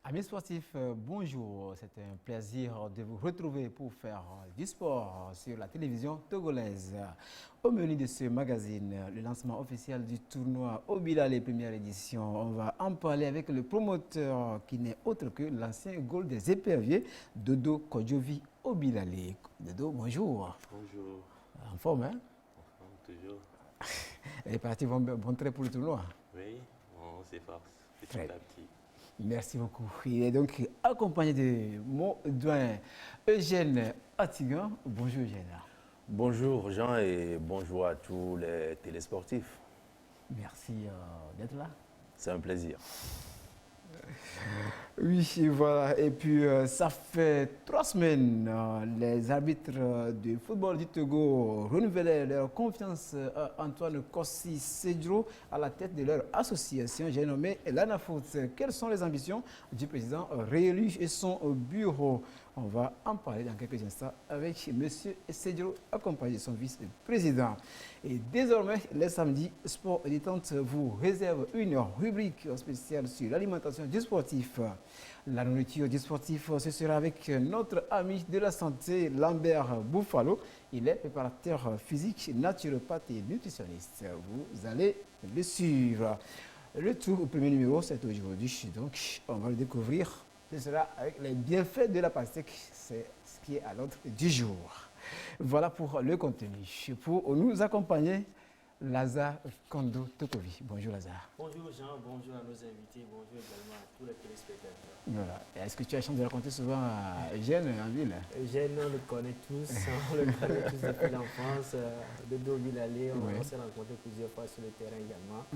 Amis sportifs, bonjour. C'est un plaisir de vous retrouver pour faire du sport sur la télévision togolaise. Au menu de ce magazine, le lancement officiel du tournoi Obilale première édition. On va en parler avec le promoteur qui n'est autre que l'ancien goal des éperviers, Dodo Kodjovi Obilale. Dodo, bonjour. Bonjour. En forme, hein? En forme, toujours. Les parties vont bon trait pour le tournoi? Oui, on s'efforce petit à petit. Merci beaucoup. Il est donc accompagné de mon doyen Eugène Atigan. Bonjour Eugène. Bonjour Jean et bonjour à tous les télésportifs. Merci d'être là. C'est un plaisir. Oui, voilà. Et puis, ça fait 3 semaines, les arbitres de football du Togo renouvelaient leur confiance à Antoine Kossi Sedro à la tête de leur association, j'ai nommé l'ANAFOOT. Quelles sont les ambitions du président réélu et son bureau? On va en parler dans quelques instants avec M. Sedro, accompagné de son vice-président. Et désormais, les samedis, Sport et Détente vous réserve une rubrique spéciale sur l'alimentation du sportif. La nourriture du sportif, ce sera avec notre ami de la santé, Lambert Bouffalo. Il est préparateur physique, naturopathe et nutritionniste. Vous allez le suivre. Le tour au premier numéro, c'est aujourd'hui. Donc, on va le découvrir. Ce sera avec les bienfaits de la pastèque. C'est ce qui est à l'ordre du jour. Voilà pour le contenu. Pour nous accompagner, Lazare Kondo Tokovi. Bonjour Lazare. Bonjour Jean, bonjour à nos invités, bonjour également à tous les téléspectateurs. Voilà. Est-ce que tu as la chance de raconter souvent à Eugène en ville? Eugène, on le connaît tous, on le connaît tous depuis l'enfance. De Obilale, on s'est rencontrés plusieurs fois sur le terrain également.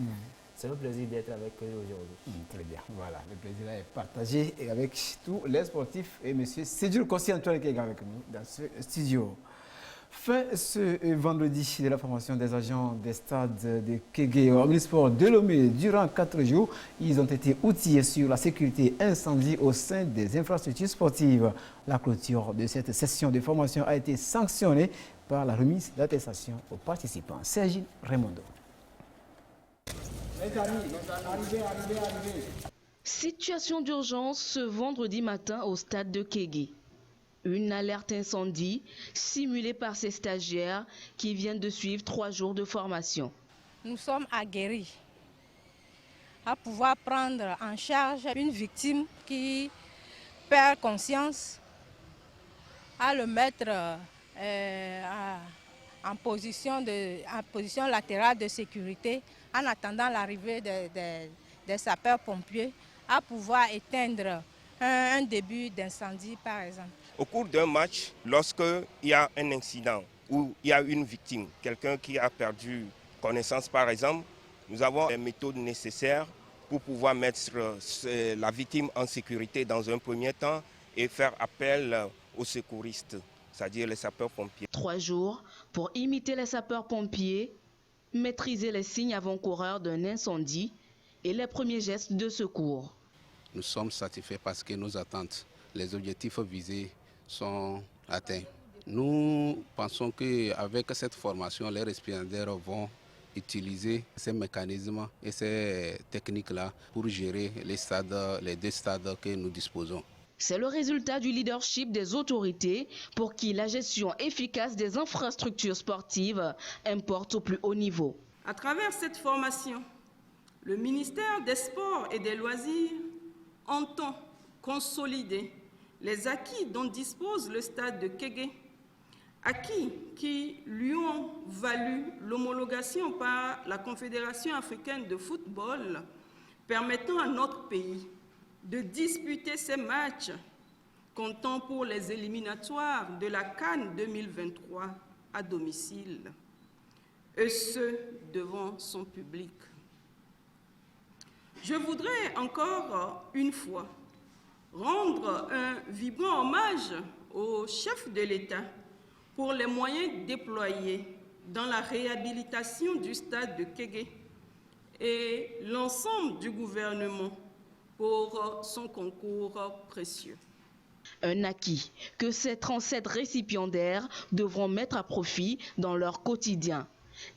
C'est un plaisir d'être avec eux aujourd'hui. Très bien, voilà, le plaisir est partagé et avec tous les sportifs et M. Sedjour Kossi Antoine qui est avec nous dans ce studio. Fin ce vendredi de la formation des agents des stades de Kégué au Omnisport de Lomé. Durant 4 jours, ils ont été outillés sur la sécurité incendie au sein des infrastructures sportives. La clôture de cette session de formation a été sanctionnée par la remise d'attestation aux participants. Sergine Raimondo. Situation d'urgence ce vendredi matin au stade de Kégué. Une alerte incendie simulée par ces stagiaires qui viennent de suivre 3 jours de formation. Nous sommes aguerris à pouvoir prendre en charge une victime qui perd conscience, à le mettre en position latérale de sécurité en attendant l'arrivée des sapeurs-pompiers, à pouvoir éteindre un début d'incendie par exemple. Au cours d'un match, lorsqu'il y a un incident où il y a une victime, quelqu'un qui a perdu connaissance par exemple, nous avons les méthodes nécessaires pour pouvoir mettre la victime en sécurité dans un premier temps et faire appel aux secouristes, c'est-à-dire les sapeurs-pompiers. 3 jours pour imiter les sapeurs-pompiers, maîtriser les signes avant-coureurs d'un incendie et les premiers gestes de secours. Nous sommes satisfaits parce que nos attentes, les objectifs visés sont atteints. Nous pensons qu'avec cette formation, les récipiendaires vont utiliser ces mécanismes et ces techniques-là pour gérer les 2 stades que nous disposons. C'est le résultat du leadership des autorités pour qui la gestion efficace des infrastructures sportives importe au plus haut niveau. À travers cette formation, le ministère des Sports et des Loisirs entend consolider les acquis dont dispose le stade de Kégué, acquis qui lui ont valu l'homologation par la Confédération africaine de football, permettant à notre pays de disputer ses matchs, comptant pour les éliminatoires de la CAN 2023 à domicile, et ce, devant son public. Je voudrais encore une fois rendre un vibrant hommage au chef de l'État pour les moyens déployés dans la réhabilitation du stade de Kégué et l'ensemble du gouvernement pour son concours précieux. Un acquis que ces 37 récipiendaires devront mettre à profit dans leur quotidien.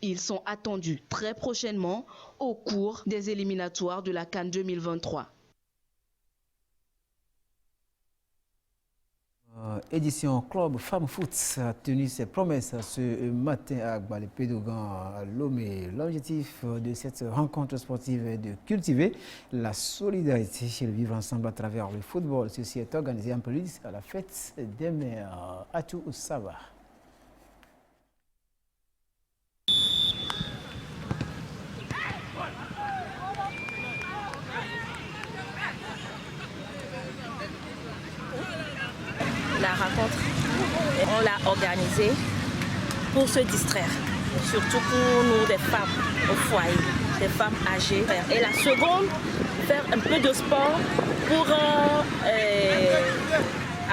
Ils sont attendus très prochainement au cours des éliminatoires de la CAN 2023. édition Club Femme Foot a tenu ses promesses ce matin à Gbalé-Pédogan, Lomé. L'objectif de cette rencontre sportive est de cultiver la solidarité et le vivre ensemble à travers le football. Ceci est organisé en prélude à la fête des mères. Atou Sava. La rencontre, on l'a organisée pour se distraire, surtout pour nous des femmes au foyer, des femmes âgées. Et la seconde, faire un peu de sport pour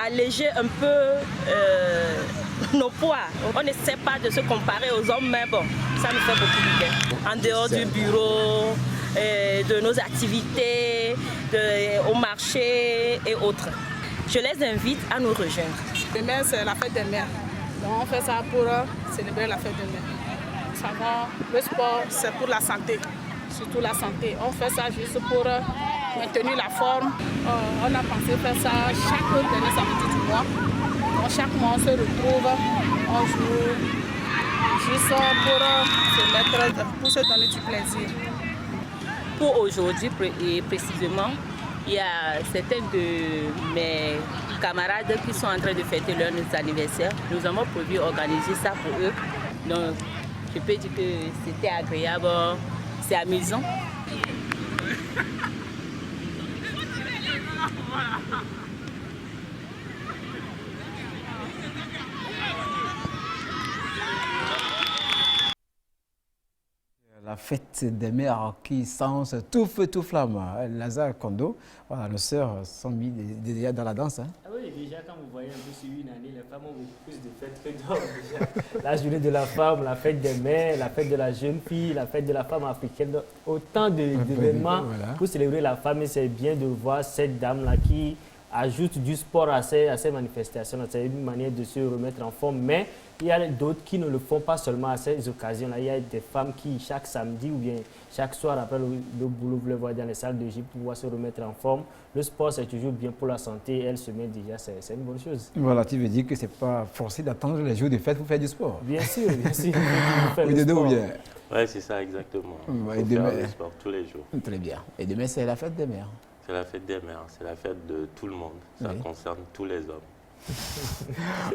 alléger un peu nos poids. On n'essaie pas de se comparer aux hommes, mais bon, ça nous fait beaucoup de bien. En dehors du bureau, de nos activités, au marché et autres. Je les invite à nous rejoindre. Demain, c'est la fête des mères. Donc, on fait ça pour célébrer la fête des mères. Ça va, le sport, c'est pour la santé, surtout la santé. On fait ça juste pour maintenir la forme. On a pensé faire ça chaque dernier samedi du mois. Donc, chaque mois, on se retrouve, on joue juste pour se donner du plaisir. Pour aujourd'hui, précisément, il y a certains de mes camarades qui sont en train de fêter leur anniversaire. Nous avons prévu organiser ça pour eux. Donc, je peux dire que c'était agréable, c'est amusant. La fête des mères qui s'annonce tout feu, tout flamme. Lazare Kondo, voilà, nos sœurs sont mises déjà dans la danse. Hein. Ah oui, déjà quand vous voyez un peu sur une année, les femmes ont beaucoup plus de fêtes que d'hommes déjà. La journée de la femme, la fête des mères, la fête de la jeune fille, la fête de la femme africaine. Autant d'événements pour célébrer la femme. Et c'est bien de voir cette dame-là qui ajoute du sport à ces manifestations. C'est une manière de se remettre en forme. Mais il y a d'autres qui ne le font pas seulement à ces occasions-là. Il y a des femmes qui, chaque samedi ou bien chaque soir après le boulot, vous les voyez dans les salles de gym pour pouvoir se remettre en forme. Le sport, c'est toujours bien pour la santé. Elle se met déjà, c'est une bonne chose. Voilà, tu veux dire que ce n'est pas forcé d'attendre les jours de fête pour faire du sport. Bien sûr, bien sûr. Oui, c'est ça exactement. Et demain, faire du sport tous les jours. Très bien. Et demain, c'est la fête des mères. C'est la fête des mères, c'est la fête de tout le monde. Ça concerne tous les hommes.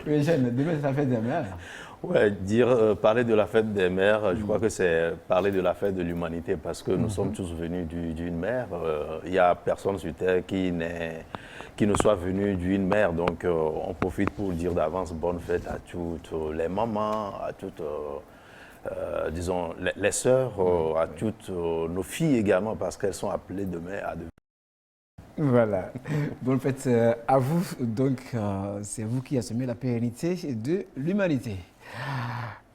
Oui, Jeanne, demain, c'est la fête des mères. Ouais, parler de la fête des mères, je crois que c'est parler de la fête de l'humanité parce que nous sommes tous venus d'une mère. Il n'y a personne sur Terre qui ne soit venu d'une mère. Donc, on profite pour dire d'avance bonne fête à toutes les mamans, à toutes, disons, les sœurs, à toutes nos filles également parce qu'elles sont appelées demain à devenir. Voilà. Bonne fête à vous. Donc, c'est vous qui assumez la pérennité de l'humanité.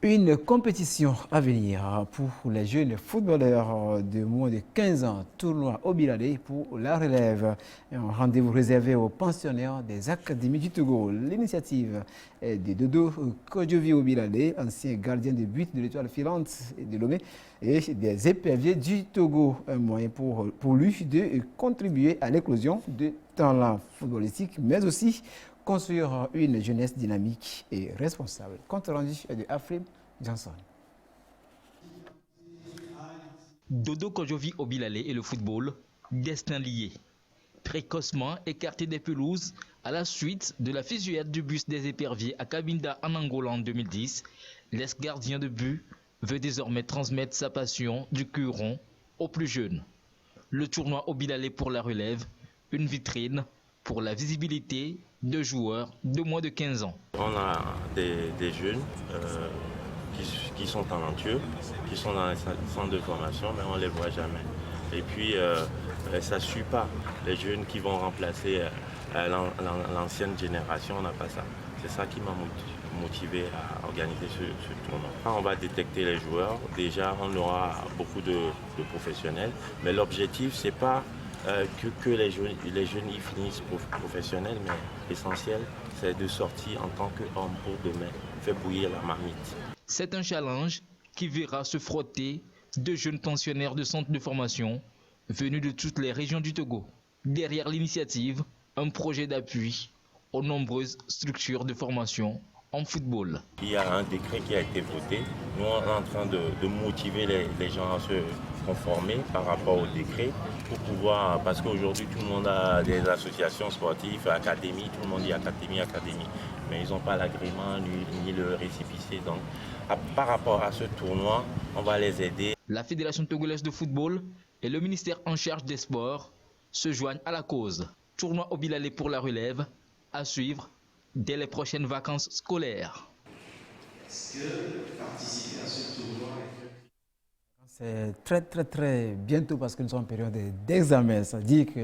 Une compétition à venir pour les jeunes footballeurs de moins de 15 ans. Tournoi Obilalé pour la relève. Un rendez-vous réservé aux pensionnaires des académies du Togo. L'initiative est de Dodo Kodjovi Obilalé, ancien gardien de but de l'Étoile filante de Lomé, et des éperviers du Togo. Un moyen pour lui de contribuer à l'éclosion de talents footballistiques, mais aussi construire une jeunesse dynamique et responsable. Compte rendu de Afrim Johnson. Dodo Kodjovi Obilalé et le football, destin lié. Précocement écarté des pelouses à la suite de la fusillade du bus des éperviers à Cabinda en Angola en 2010, l'ex-gardien de but veut désormais transmettre sa passion du cul rond aux plus jeunes. Le tournoi Obilalé pour la relève, une vitrine pour la visibilité de joueurs de moins de 15 ans. On a des jeunes qui sont talentueux, qui sont dans les centres de formation, mais on ne les voit jamais. Et puis, ça ne suit pas. Les jeunes qui vont remplacer l'ancienne génération, on n'a pas ça. C'est ça qui m'a motivé à organiser ce tournoi. On va détecter les joueurs. Déjà, on aura beaucoup de professionnels, mais l'objectif, ce n'est pas que les jeunes y finissent professionnels, mais l'essentiel, c'est de sortir en tant qu'homme pour demain, faire bouillir la marmite. C'est un challenge qui verra se frotter de jeunes pensionnaires de centres de formation venus de toutes les régions du Togo. Derrière l'initiative, un projet d'appui aux nombreuses structures de formation en football. Il y a un décret qui a été voté. Nous, on est en train de motiver les gens à se conformer par rapport au décret pour pouvoir, parce qu'aujourd'hui tout le monde a des associations sportives, académies, tout le monde dit académie, mais ils n'ont pas l'agrément ni le récépissé. Donc par rapport à ce tournoi, on va les aider. La Fédération togolaise de football et le ministère en charge des sports se joignent à la cause. Tournoi Obilalé pour la relève à suivre dès les prochaines vacances scolaires. Est-ce que participer à ce tournoi c'est très bientôt parce que nous sommes en période d'examen. Ça dit que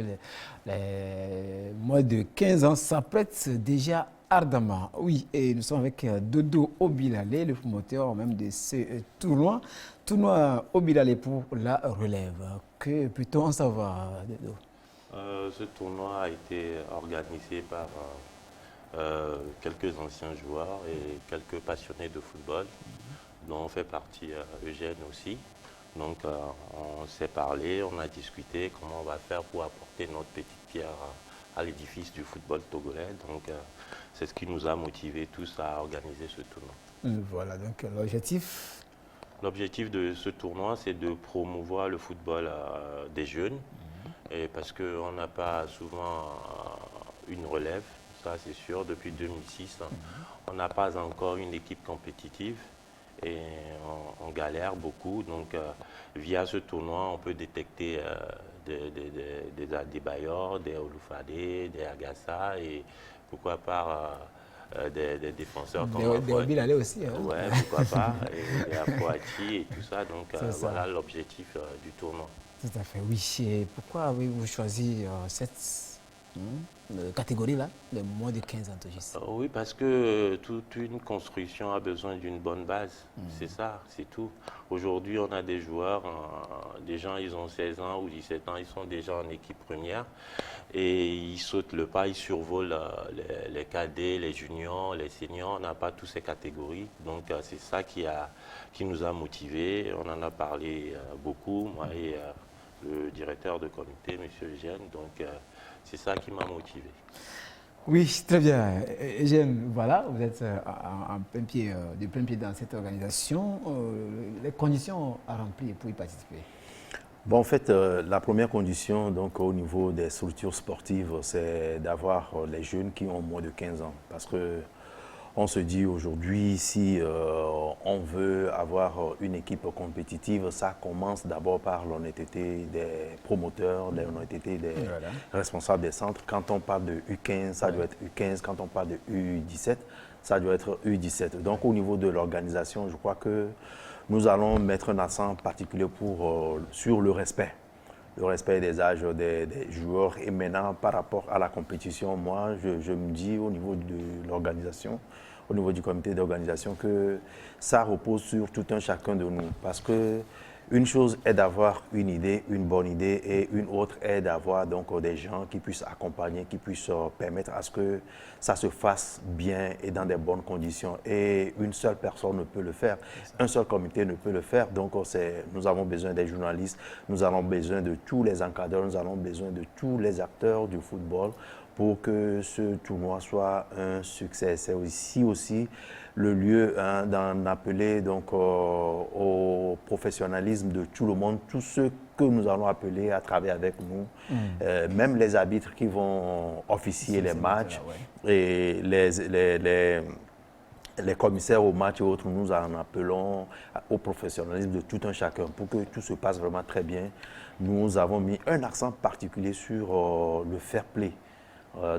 les moins de 15 ans s'apprêtent déjà ardemment. Oui, et nous sommes avec Dodo Obilalé, le promoteur même de ce tournoi. Tournoi Obilalé pour la relève. Que peut-on en savoir, Dodo? Ce tournoi a été organisé par quelques anciens joueurs et quelques passionnés de football, dont fait partie Eugène aussi. Donc on s'est parlé, on a discuté comment on va faire pour apporter notre petite pierre à l'édifice du football togolais. Donc c'est ce qui nous a motivés tous à organiser ce tournoi. Voilà, donc l'objectif? L'objectif de ce tournoi, c'est de promouvoir le football des jeunes, et parce qu'on n'a pas souvent une relève, ça c'est sûr, depuis 2006. On n'a pas encore une équipe compétitive. Et on galère beaucoup, donc via ce tournoi, on peut détecter des Bayor, des Olufade, des Agassa et pourquoi pas des défenseurs comme des Obilalé aussi. Hein. Ouais, pourquoi pas, et des Apoati et tout ça, donc voilà l'objectif du tournoi. Tout à fait, oui. Et pourquoi avez-vous choisi cette catégorie-là, les moins de 15 ans? Oui, parce que toute une construction a besoin d'une bonne base. C'est ça, c'est tout. Aujourd'hui, on a des joueurs, des gens, ils ont 16 ans ou 17 ans, ils sont déjà en équipe première et ils sautent le pas, ils survolent les cadets, les juniors, les seniors. On n'a pas toutes ces catégories. Donc, c'est ça qui nous a motivés. On en a parlé beaucoup, moi et le directeur de comité, M. Eugène. Donc, c'est ça qui m'a motivé. Oui, très bien. Eugène, voilà, vous êtes en plein pied, de plein pied dans cette organisation. Les conditions à remplir pour y participer? Bon, en fait, la première condition, donc, au niveau des structures sportives, c'est d'avoir les jeunes qui ont moins de 15 ans. Parce que on se dit aujourd'hui, si on veut avoir une équipe compétitive, ça commence d'abord par l'honnêteté des promoteurs, l'honnêteté des responsables des centres. Quand on parle de U15, ça doit être U15. Quand on parle de U17, ça doit être U17. Donc au niveau de l'organisation, je crois que nous allons mettre un accent particulier sur le respect. Le respect des âges des joueurs. Et maintenant, par rapport à la compétition, moi, je me dis au niveau de l'organisation, au niveau du comité d'organisation, que ça repose sur tout un chacun de nous. Parce que une chose est d'avoir une idée, une bonne idée, et une autre est d'avoir donc des gens qui puissent accompagner, qui puissent permettre à ce que ça se fasse bien et dans des bonnes conditions. Et une seule personne ne peut le faire, un seul comité ne peut le faire. Donc nous avons besoin des journalistes, nous avons besoin de tous les encadreurs, nous avons besoin de tous les acteurs du football pour que ce tournoi soit un succès. C'est aussi le lieu d'en appeler donc, au professionnalisme de tout le monde, tous ceux que nous allons appeler à travailler avec nous, même les arbitres qui vont officier les matchs et les commissaires au match et autres, nous en appelons au professionnalisme de tout un chacun pour que tout se passe vraiment très bien. Nous avons mis un accent particulier sur le fair play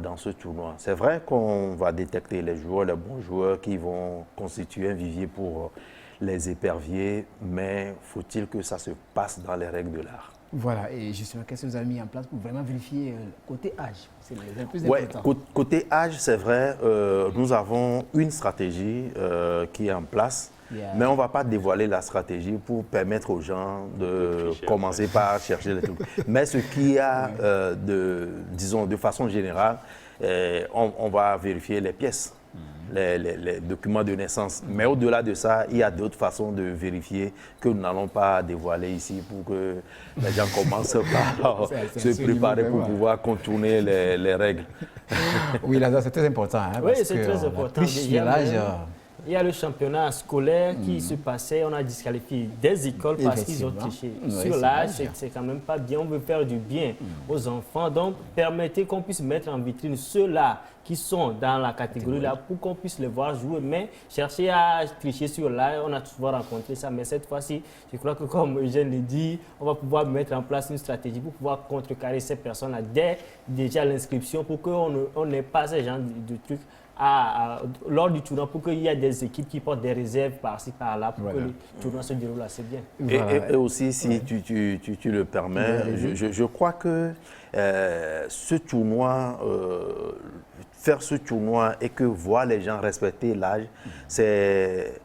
dans ce tournoi. C'est vrai qu'on va détecter les joueurs, les bons joueurs qui vont constituer un vivier pour les éperviers, mais faut-il que ça se passe dans les règles de l'art. Voilà, et justement, qu'est-ce que vous avez mis en place pour vraiment vérifier côté âge? C'est le plus important. Côté âge, c'est vrai, nous avons une stratégie qui est en place, mais on ne va pas dévoiler la stratégie pour permettre aux gens de commencer par chercher les trucs. Mais ce qu'il y a, disons, de façon générale, on va vérifier les pièces. les documents de naissance. Mais au-delà de ça, il y a d'autres façons de vérifier que nous n'allons pas dévoiler ici pour que les gens commencent par se préparer pour pouvoir contourner les règles. Oui, là, c'est très important. Hein, oui, c'est très important. Il y a le championnat scolaire qui se passait, on a disqualifié des écoles parce qu'ils ont triché. Sur l'âge, c'est quand même pas bien. On veut faire du bien aux enfants. Donc, permettez qu'on puisse mettre en vitrine ceux-là qui sont dans la catégorie là pour qu'on puisse les voir jouer. Mais chercher à tricher sur l'âge, on a souvent rencontré ça. Mais cette fois-ci, je crois que comme Eugène le dit, on va pouvoir mettre en place une stratégie pour pouvoir contrecarrer ces personnes-là dès déjà l'inscription pour qu'on n'ait pas ce genre de trucs. Lors du tournoi, pour qu'il y ait des équipes qui portent des réserves par-ci, par-là, pour que le tournoi se déroule assez bien. Et aussi, si tu le permets, je crois que ce tournoi, faire ce tournoi et que voir les gens respecter l'âge, c'est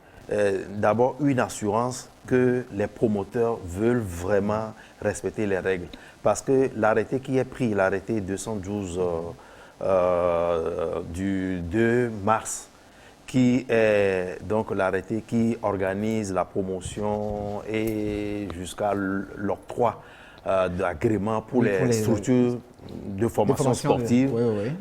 d'abord une assurance que les promoteurs veulent vraiment respecter les règles. Parce que l'arrêté qui est pris, l'arrêté 212 du 2 mars, qui est donc l'arrêté qui organise la promotion et jusqu'à l'octroi d'agrément pour les structures de formation sportive.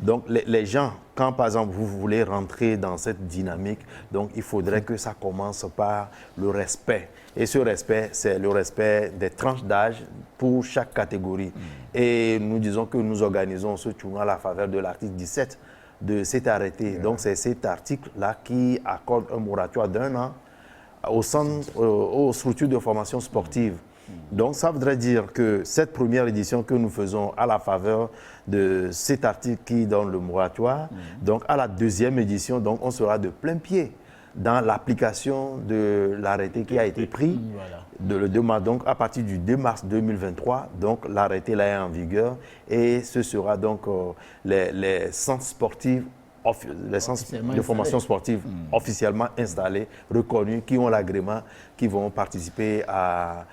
Donc les gens, quand par exemple vous voulez rentrer dans cette dynamique, donc il faudrait que ça commence par le respect. Et ce respect, c'est le respect des tranches d'âge pour chaque catégorie. Et nous disons que nous organisons ce tournoi à la faveur de l'article 17 de cet arrêté. Donc c'est cet article-là qui accorde un moratoire d'1 an aux structures de formation sportive. Donc ça voudrait dire que cette première édition que nous faisons à la faveur de cet article qui donne le moratoire, donc à la deuxième édition, donc on sera de plein pied dans l'application de l'arrêté qui a été pris le 2 mars. Donc à partir du 2 mars 2023, donc l'arrêté là est en vigueur et ce sera donc les centres sportifs, les centres de formation sportive officiellement installés, reconnus, qui ont l'agrément, qui vont participer à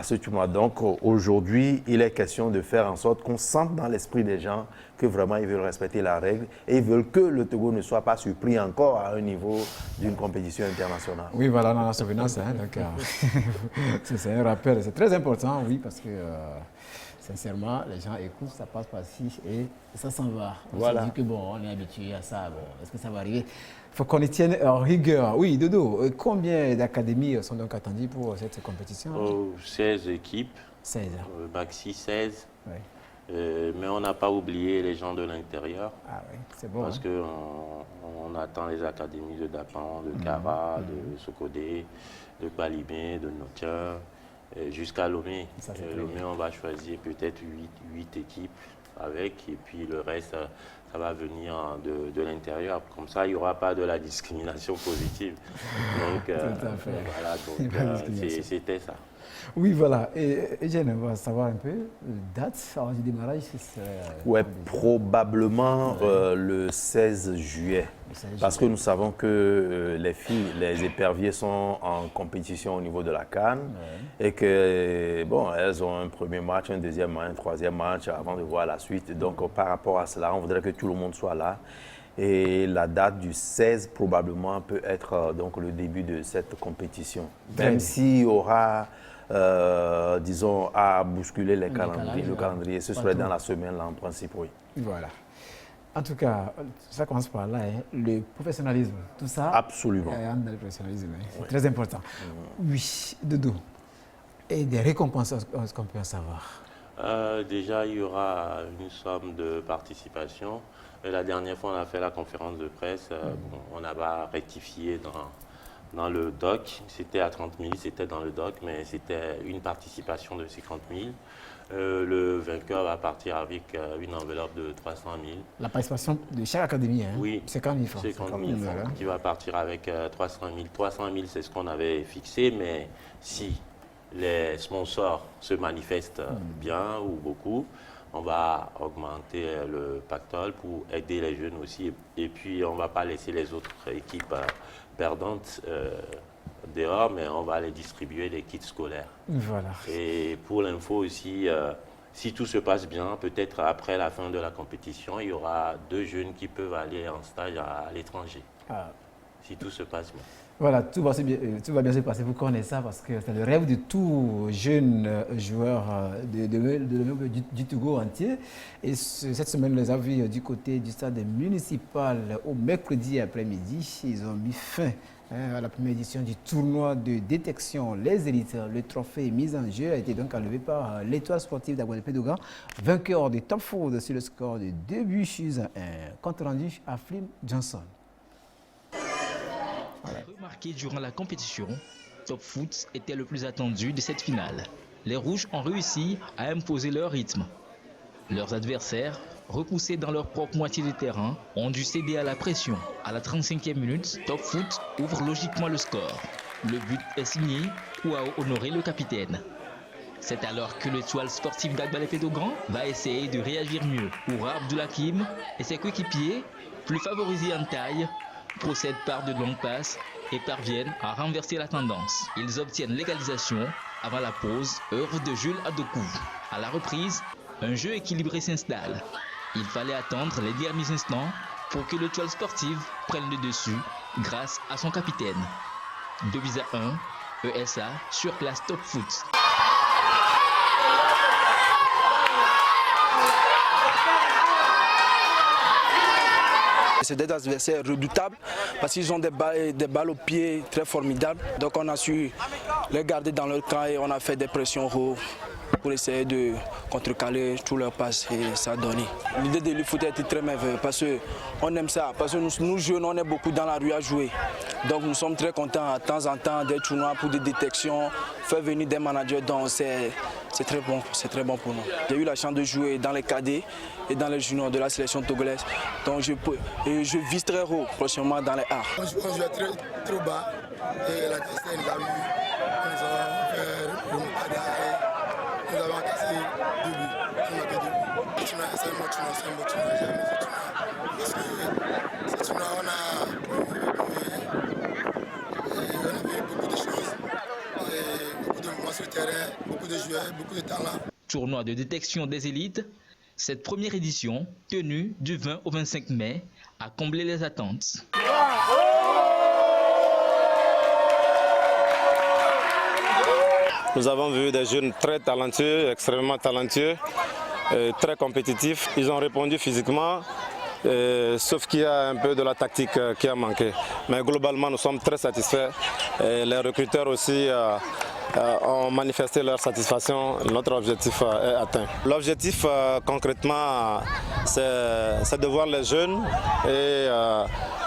ce tournoi. Donc aujourd'hui, il est question de faire en sorte qu'on sente dans l'esprit des gens que vraiment ils veulent respecter la règle et ils veulent que le Togo ne soit pas surpris encore à un niveau d'une compétition internationale. Oui, voilà, dans la souvenance. C'est un rappel, c'est très important, oui, parce que sincèrement, les gens écoutent, ça passe par-ci et ça s'en va. On se dit que bon, on est habitué à ça, bon, est-ce que ça va arriver? Il faut qu'on y tienne en rigueur. Oui, Dodo, combien d'académies sont donc attendues pour cette compétition? 16 équipes. 16. Maxi 16. Oui. Mais on n'a pas oublié les gens de l'intérieur. Ah oui, c'est bon. Parce qu'on attend les académies de Dapan, de Kara, de Sokodé, de Palibé, de Notia, jusqu'à Lomé. Lomé, on va choisir peut-être 8 équipes avec, et puis le reste, ça va venir de l'intérieur. Comme ça, il n'y aura pas de la discrimination positive. Donc, voilà, c'était ça. Oui, voilà. Et Eugène, on va savoir un peu la date du démarrage. Oui, probablement le 16 juillet. Parce que nous savons que les filles, les éperviers sont en compétition au niveau de la CAN et que, bon, elles ont un premier match, un deuxième match, un troisième match avant de voir la suite. Donc, par rapport à cela, on voudrait que tout le monde soit là. Et la date du 16 probablement peut être donc le début de cette compétition. Même s'il y aura, disons, à bousculer le calendrier, ce serait dans la semaine là en principe, oui. Voilà. En tout cas, ça commence par là, hein, le professionnalisme, tout ça. Absolument. Dans le professionnalisme, c'est très important. Oui, Dodo. Et des récompenses, est-ce qu'on peut en savoir? Déjà, il y aura une somme de participation. La dernière fois, on a fait la conférence de presse. On n'a pas rectifié dans le doc. C'était à 30 000, c'était dans le doc, mais c'était une participation de 50 000. Le vainqueur va partir avec une enveloppe de 300 000. La participation de chaque académie, hein? Oui. 50 000 francs. 50 000 francs, qui va partir avec 300 000. 300 000, c'est ce qu'on avait fixé, mais si les sponsors se manifestent bien ou beaucoup, on va augmenter le pactole pour aider les jeunes aussi. Et puis, on ne va pas laisser les autres équipes perdantes dehors, mais on va les distribuer des kits scolaires. Voilà. Et pour l'info aussi, si tout se passe bien, peut-être après la fin de la compétition, il y aura 2 jeunes qui peuvent aller en stage à l'étranger. si tout se passe bien. Voilà, tout va bien se passer. Vous connaissez ça parce que c'est le rêve de tout jeune joueur du Togo entier. Et cette semaine, on les a vus du côté du stade municipal au mercredi après-midi. Ils ont mis fin à la première édition du tournoi de détection Les Élites. Le trophée mis en jeu a été donc enlevé par l'Étoile sportive d'Aguadepe-Dogan, vainqueur de Top Foot sur le score de 2-1. Compte rendu à Flim Johnson. Remarqué durant la compétition, Top Foot était le plus attendu de cette finale. Les Rouges ont réussi à imposer leur rythme. Leurs adversaires, repoussés dans leur propre moitié de terrain, ont dû céder à la pression. À la 35e minute, Top Foot ouvre logiquement le score. Le but est signé ou a honoré le capitaine. C'est alors que l'Étoile sportive d'Aguadepe-Dogan va essayer de réagir mieux. Oura Abdoulakim et ses coéquipiers, plus favorisés en taille, procèdent par de longues passes et parviennent à renverser la tendance. Ils obtiennent l'égalisation avant la pause, œuvre de Jules Adokou. À la reprise, un jeu équilibré s'installe. Il fallait attendre les derniers instants pour que l'Étoile sportive prenne le dessus grâce à son capitaine. 2-1, ESA sur place Top Foot. C'est des adversaires redoutables parce qu'ils ont des balles au pied très formidables. Donc on a su les garder dans leur camp et on a fait des pressions hautes pour essayer de contrecarrer tous leurs passes et ça a donné. L'idée de l'e-foot a été très merveilleuse parce qu'on aime ça, parce que nous jeunes on est beaucoup dans la rue à jouer. Donc nous sommes très contents de temps en temps des tournois pour des détections, faire venir des managers, donc c'est très bon pour nous. J'ai eu la chance de jouer dans les cadets et dans les juniors de la sélection togolaise, donc je vise très haut prochainement dans les A. On jouait trop bas et la question nous a vu, nous avons fait remontada et nous avons cassé 2 buts. C'est un bon tournoi, j'ai aimé ce tournoi parce que ce tournoi on a vu beaucoup de choses, et beaucoup de mouvements sur le terrain, beaucoup de joueurs, beaucoup de talent. Tournoi de détection des élites, cette première édition, tenue du 20 au 25 mai, a comblé les attentes. Nous avons vu des jeunes très talentueux, extrêmement talentueux, très compétitifs. Ils ont répondu physiquement, sauf qu'il y a un peu de la tactique qui a manqué. Mais globalement, nous sommes très satisfaits. Et les recruteurs aussi ont manifesté leur satisfaction. Notre objectif est atteint. L'objectif concrètement, c'est de voir les jeunes et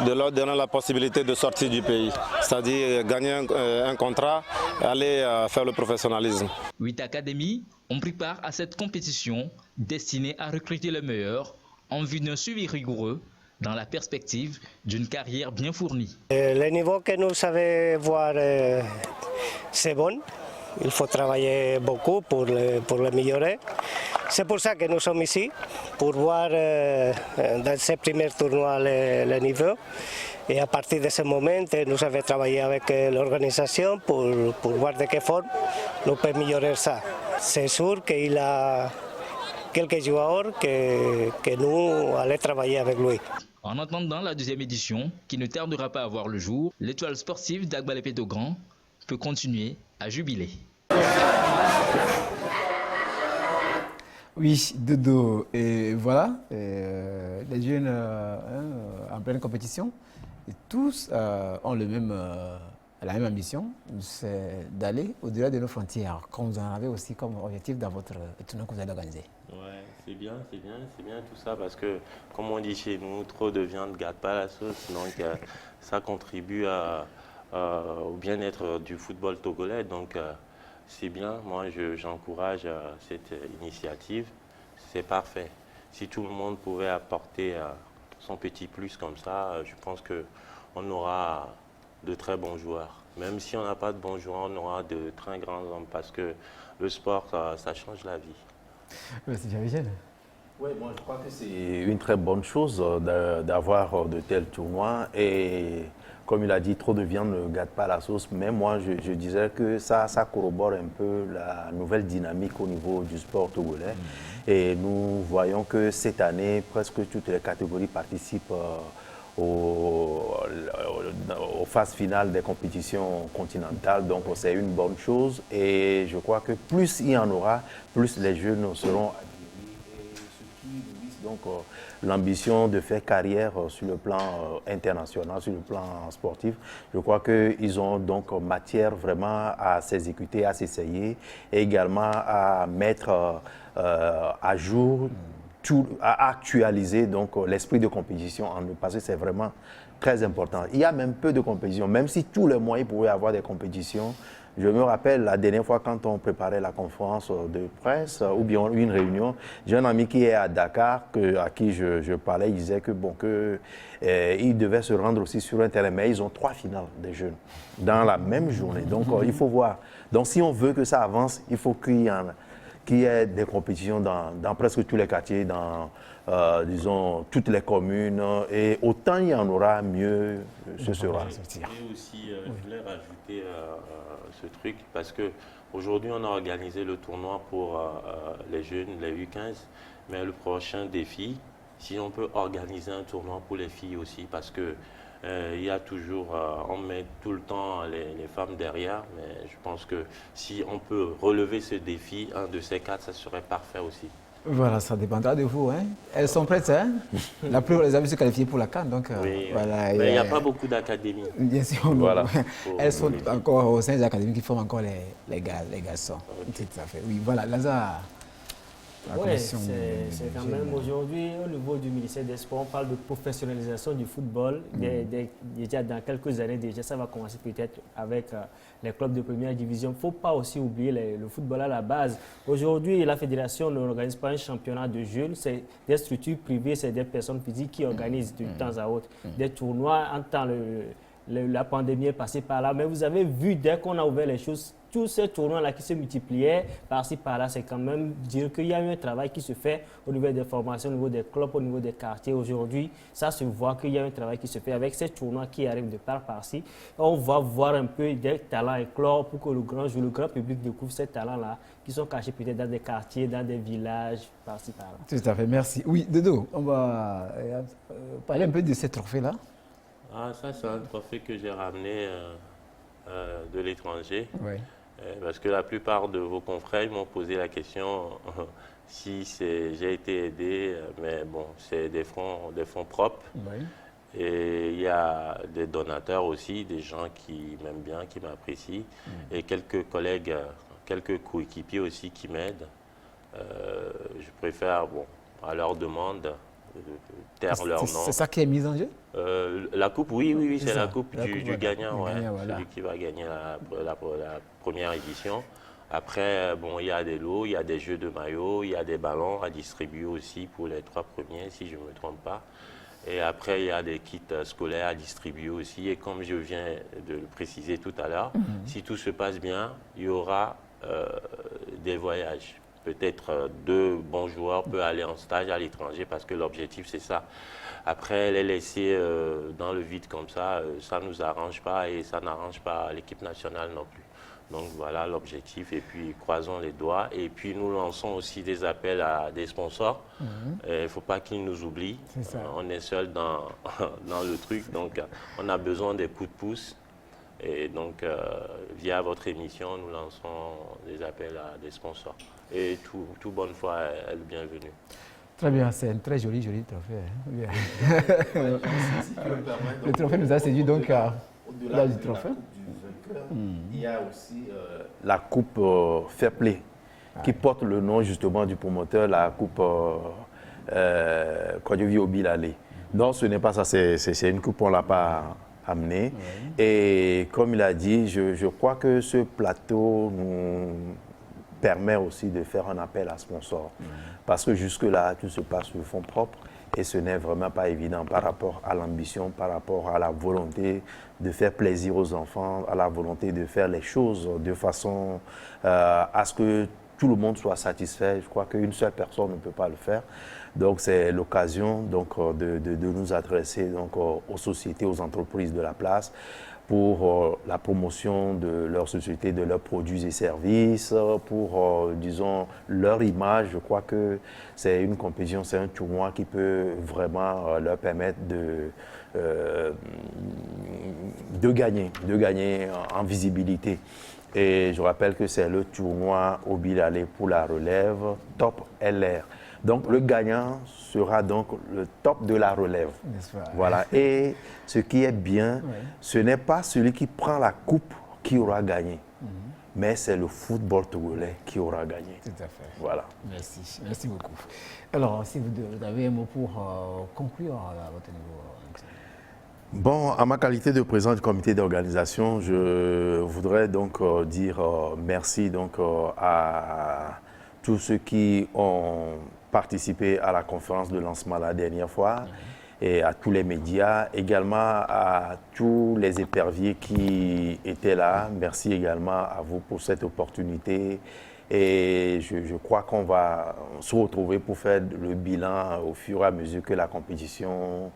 de leur donner la possibilité de sortir du pays. C'est-à-dire gagner un contrat et aller faire le professionnalisme. 8 académies ont pris part à cette compétition destinée à recruter les meilleurs en vue d'un suivi rigoureux dans la perspective d'une carrière bien fournie. Le niveau que nous savons voir, c'est bon. Il faut travailler beaucoup pour l'améliorer. C'est pour ça que nous sommes ici, pour voir dans ces premiers tournois le niveau. Et à partir de ce moment, nous avons travaillé avec l'organisation pour voir de quelle forme nous pouvons améliorer ça. C'est sûr qu'il y a quelques joueurs que nous allons travailler avec lui. En attendant la deuxième édition, qui ne tardera pas à voir le jour, l'Étoile sportive d'Aguadepe-Dogan peut continuer à jubiler. Oui, Dodo, et voilà, les jeunes en pleine compétition, et tous ont la même ambition, c'est d'aller au-delà de nos frontières, comme vous en avez aussi comme objectif dans votre tournoi que vous allez organiser. Ouais, c'est bien tout ça, parce que, comme on dit chez nous, trop de viande ne gâte pas la sauce, donc ça contribue au bien-être du football togolais, donc c'est bien. Moi, j'encourage cette initiative, c'est parfait. Si tout le monde pouvait apporter son petit plus comme ça, je pense qu'on aura de très bons joueurs. Même si on n'a pas de bons joueurs, on aura de très grands hommes, parce que le sport, ça change la vie. Merci, Jean-Michel. Oui, moi je crois que c'est une très bonne chose d'avoir de tels tournois. Et comme il a dit, trop de viande ne gâte pas la sauce. Mais moi, je disais que ça corrobore un peu la nouvelle dynamique au niveau du sport togolais. Et nous voyons que cette année, presque toutes les catégories participent aux phases finales des compétitions continentales. Donc c'est une bonne chose et je crois que plus il y en aura, plus les jeunes seront donc l'ambition de faire carrière sur le plan international, sur le plan sportif. Je crois qu'ils ont donc matière vraiment à s'exécuter, à s'essayer et également à mettre à jour, à actualiser donc l'esprit de compétition en eux, parce que c'est vraiment très important. Il y a même peu de compétitions, même si tous les mois il pourrait y avoir des compétitions. Je me rappelle la dernière fois quand on préparait la conférence de presse ou bien une réunion, j'ai un ami qui est à Dakar, à qui je parlais, il disait que il devait se rendre aussi sur un terrain, mais ils ont 3 finales de jeunes dans la même journée. Donc il faut voir. Donc si on veut que ça avance, il faut qu'il y ait des compétitions dans presque tous les quartiers, dans disons toutes les communes, et autant il y en aura, mieux ce sera. Et aussi, je voulais rajouter ce truc, parce qu'aujourd'hui, on a organisé le tournoi pour les jeunes, les U15, mais le prochain défi, si on peut organiser un tournoi pour les filles aussi, parce que il y a toujours, on met tout le temps les femmes derrière, mais je pense que si on peut relever ce défi, un de ces 4, ça serait parfait aussi. Voilà, ça dépendra de vous. Hein. Elles sont prêtes, hein. La plupart des amis se qualifient pour la CAN, donc oui, voilà. Mais il n'y a pas beaucoup d'académies. Bien sûr, voilà. Elles sont encore au sein des académies qui forment encore les garçons. Okay. Tout à fait. Oui, voilà, Lazare. Oui, c'est quand même aujourd'hui, au niveau du ministère des Sports, on parle de professionnalisation du football. Déjà dans quelques années, déjà, ça va commencer peut-être avec les clubs de première division. Il ne faut pas aussi oublier le football à la base. Aujourd'hui, la fédération n'organise pas un championnat de jeunes. C'est des structures privées, c'est des personnes physiques qui organisent de temps à autre des tournois. En temps, la pandémie est passée par là. Mais vous avez vu, dès qu'on a ouvert les choses, tous ces tournois-là qui se multipliaient par-ci, par-là, c'est quand même dire qu'il y a eu un travail qui se fait au niveau des formations, au niveau des clubs, au niveau des quartiers. Aujourd'hui, ça se voit qu'il y a un travail qui se fait avec ces tournois qui arrivent de par-ci. On va voir un peu des talents éclore pour que le grand public découvre ces talents-là qui sont cachés peut-être dans des quartiers, dans des villages, par-ci, par-là. Tout à fait, merci. Oui, Dodo, on va parler un peu de ces trophées-là. Ah, ça, c'est un trophée que j'ai ramené de l'étranger. Oui. Parce que la plupart de vos confrères m'ont posé la question si j'ai été aidé, mais bon, c'est des fonds propres. Oui. Et il y a des donateurs aussi, des gens qui m'aiment bien, qui m'apprécient, et quelques collègues, quelques coéquipiers aussi qui m'aident. Je préfère, bon, à leur demande, taire leur nom. C'est ça qui est mis en jeu? La coupe, oui, c'est la coupe du gagnant, voilà. Celui qui va gagner la première édition. Après, bon, il y a des lots, il y a des jeux de maillots, il y a des ballons à distribuer aussi pour les 3 premiers, si je ne me trompe pas. Et après, il y a des kits scolaires à distribuer aussi. Et comme je viens de le préciser tout à l'heure, si tout se passe bien, il y aura des voyages. Peut-être 2 bons joueurs peuvent aller en stage à l'étranger parce que l'objectif, c'est ça. Après, les laisser dans le vide comme ça ne nous arrange pas et ça n'arrange pas l'équipe nationale non plus. Donc voilà l'objectif et puis croisons les doigts. Et puis nous lançons aussi des appels à des sponsors. Il ne faut pas qu'ils nous oublient. On est seul dans le truc, donc on a besoin des coups de pouce. Et donc, via votre émission, nous lançons des appels à des sponsors. Et tout bonne foi est le bienvenu. Très bien, c'est un très joli trophée. Bien. Le trophée nous a séduit donc au-delà du trophée. Il y a aussi la coupe Fair Play qui porte le nom justement du promoteur, la coupe Kodjovi Obilale. Donc ce n'est pas ça, c'est une coupe, on ne l'a pas amenée. Et comme il a dit, je crois que ce plateau nous permet aussi de faire un appel à sponsors. Parce que jusque-là, tout se passe sur fonds propres et ce n'est vraiment pas évident par rapport à l'ambition, par rapport à la volonté de faire plaisir aux enfants, à la volonté de faire les choses de façon à ce que tout le monde soit satisfait. Je crois qu'une seule personne ne peut pas le faire. Donc c'est l'occasion de nous adresser donc, aux sociétés, aux entreprises de la place pour la promotion de leur société, de leurs produits et services, pour, disons, leur image. Je crois que c'est une compétition, c'est un tournoi qui peut vraiment leur permettre de gagner en visibilité. Et je rappelle que c'est le tournoi Obilale pour la relève Top LR. Donc le gagnant sera donc le top de la relève. Voilà. Et ce qui est bien, ce n'est pas celui qui prend la coupe qui aura gagné, mais c'est le football togolais qui aura gagné. Tout à fait. Voilà. Merci beaucoup. Alors, si vous avez un mot pour conclure à votre niveau. Bon, à ma qualité de président du comité d'organisation, je voudrais donc dire merci donc, à tous ceux qui ont participé à la conférence de lancement la dernière fois et à tous les médias, également à tous les éperviers qui étaient là. Merci également à vous pour cette opportunité. Et je crois qu'on va se retrouver pour faire le bilan au fur et à mesure que la compétition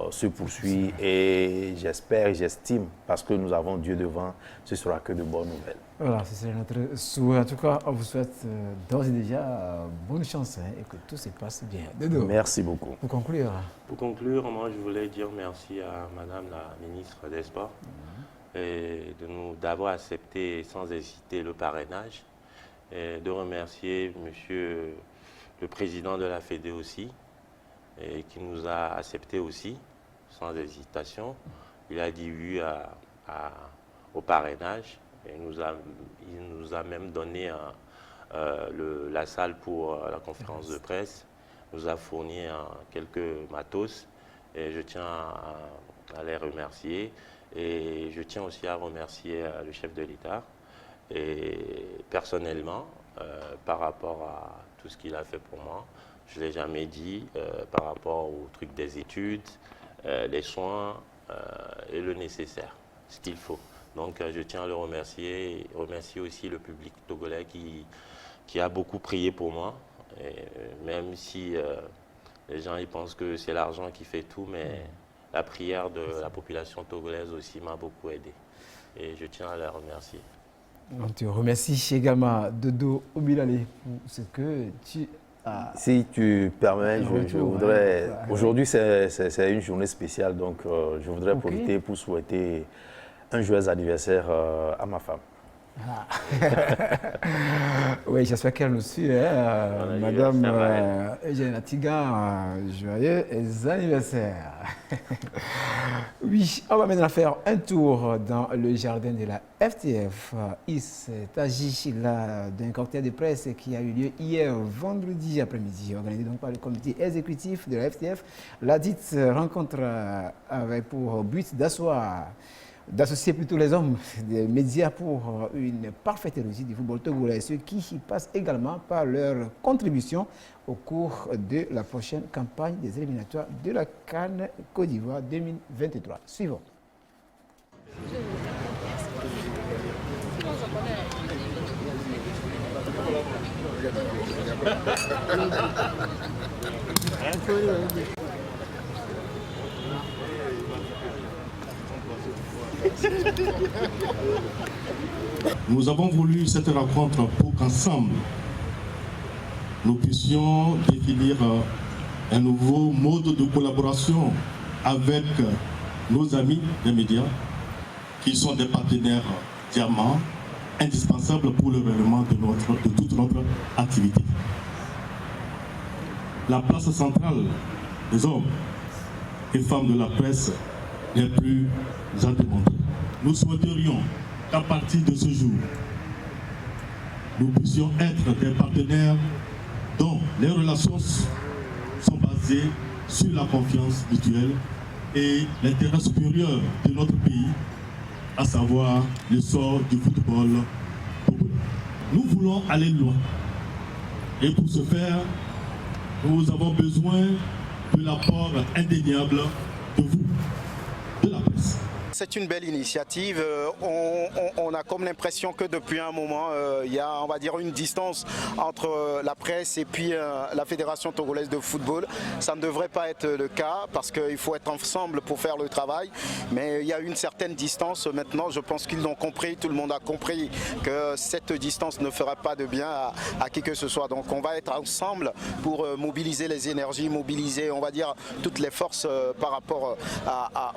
se poursuit. Et j'espère, j'estime, parce que nous avons Dieu devant, ce sera que de bonnes nouvelles. Voilà, c'est notre souhait. En tout cas, on vous souhaite d'ores et déjà bonne chance et que tout se passe bien. Dodo, merci beaucoup. Pour conclure. Pour conclure, moi je voulais dire merci à Madame la ministre des Sports et d'avoir accepté sans hésiter le parrainage. Et de remercier Monsieur le Président de la Fédé aussi, et qui nous a accepté aussi, sans hésitation. Il a dit oui au parrainage, et il nous a même donné la salle pour la conférence de presse, nous a fourni quelques matos, et je tiens à les remercier. Et je tiens aussi à remercier le chef de l'État, et personnellement, par rapport à tout ce qu'il a fait pour moi, je ne l'ai jamais dit, par rapport au truc des études, les soins et le nécessaire, ce qu'il faut. Donc je tiens à le remercier, et remercier aussi le public togolais qui a beaucoup prié pour moi, et même si les gens ils pensent que c'est l'argent qui fait tout, mais la prière de la population togolaise aussi m'a beaucoup aidé. Et je tiens à la remercier. On te remercie également, Dodo Obilale, pour ce que tu as... Si tu permets, je voudrais... Aujourd'hui, c'est une journée spéciale, donc je voudrais profiter pour souhaiter un joyeux anniversaire à ma femme. Oui, j'espère qu'elle nous suit, Madame Eugène Atiga, joyeux anniversaire. Oui, on va maintenant faire un tour dans le jardin de la FTF. Il s'agit là d'un cocktail de presse qui a eu lieu hier vendredi après-midi, organisé donc par le comité exécutif de la FTF. La dite rencontre avait pour but d'associer plutôt les hommes des médias pour une parfaite réussite du football togolais, ce qui passe également par leur contribution au cours de la prochaine campagne des éliminatoires de la CAN Côte d'Ivoire 2023. Suivons. Nous avons voulu cette rencontre pour qu'ensemble, nous puissions définir un nouveau mode de collaboration avec nos amis des médias, qui sont des partenaires diamants, indispensables pour le rayonnement de toute notre activité. La place centrale des hommes et femmes de la presse n'est plus à démontrer. Nous souhaiterions qu'à partir de ce jour, nous puissions être des partenaires dont les relations sont basées sur la confiance mutuelle et l'intérêt supérieur de notre pays, à savoir le sort du football togolais. Nous voulons aller loin. Et pour ce faire, nous avons besoin de l'apport indéniable de vous, de la presse. C'est une belle initiative. On a comme l'impression que depuis un moment, il y a, on va dire, une distance entre la presse et puis la Fédération togolaise de football. Ça ne devrait pas être le cas parce qu'il faut être ensemble pour faire le travail. Mais il y a une certaine distance maintenant. Je pense qu'ils l'ont compris, tout le monde a compris que cette distance ne fera pas de bien à qui que ce soit. Donc on va être ensemble pour mobiliser les énergies, mobiliser, on va dire, toutes les forces par rapport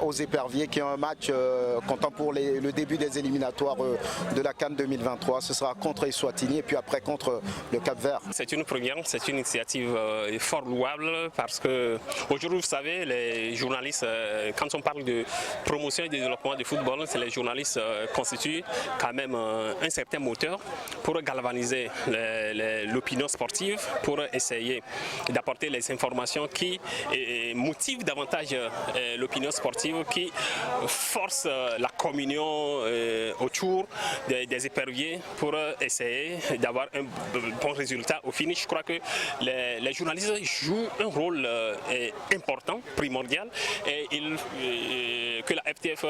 aux éperviers qui ont un match comptant pour le début des éliminatoires de la CAN 2023. Ce sera contre Eswatini et puis après contre le Cap-Vert. C'est une première, c'est une initiative fort louable parce que aujourd'hui, vous savez, les journalistes, quand on parle de promotion et de développement du football, les journalistes constituent quand même un certain moteur pour galvaniser l'opinion sportive, pour essayer d'apporter les informations qui motivent davantage l'opinion sportive, qui forcent la communion autour des éperviers pour essayer d'avoir un bon résultat au finish. Je crois que les journalistes jouent un rôle important, primordial, et que la FTF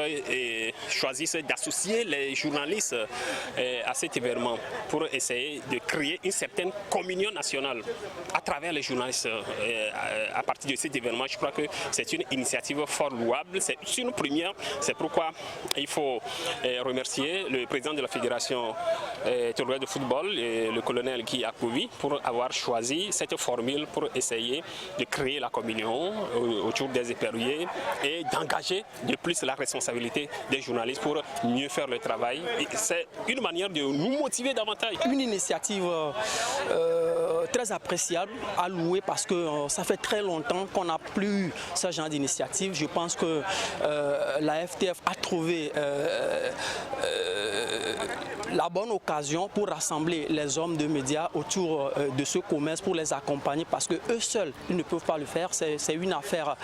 choisisse d'associer les journalistes à cet événement pour essayer de créer une certaine communion nationale à travers les journalistes. À partir de cet événement, je crois que c'est une initiative fort louable, c'est une première, c'est pourquoi il faut remercier le président de la Fédération togolaise de football, le colonel Guy Akpovi, pour avoir choisi cette formule pour essayer de créer la communion autour des éperviers et d'engager de plus la responsabilité des journalistes pour mieux faire le travail. C'est une manière de nous motiver davantage. Une initiative très appréciable à louer parce que ça fait très longtemps qu'on n'a plus ce genre d'initiative. Je pense que la FTF a trouvé la bonne occasion pour rassembler les hommes de médias autour de ce commerce, pour les accompagner parce que eux seuls ils ne peuvent pas le faire. C'est une affaire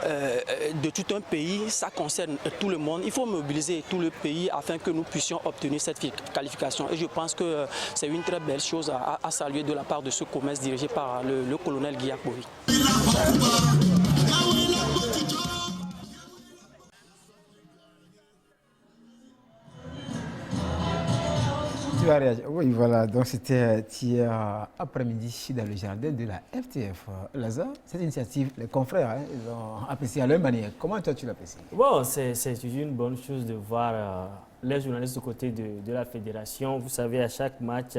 de tout un pays, ça concerne tout le monde. Il faut mobiliser tout le pays afin que nous puissions obtenir cette qualification. Et je pense que c'est une très belle chose à saluer de la part de ce commerce dirigé par le colonel Guy Akpovi. Oui, voilà, donc c'était hier après-midi dans le jardin de la FTF. Lazare, cette initiative, les confrères, ils ont apprécié à leur manière. Comment toi tu l'apprécies? Bon, c'est une bonne chose de voir les journalistes du côté de la fédération. Vous savez, à chaque match,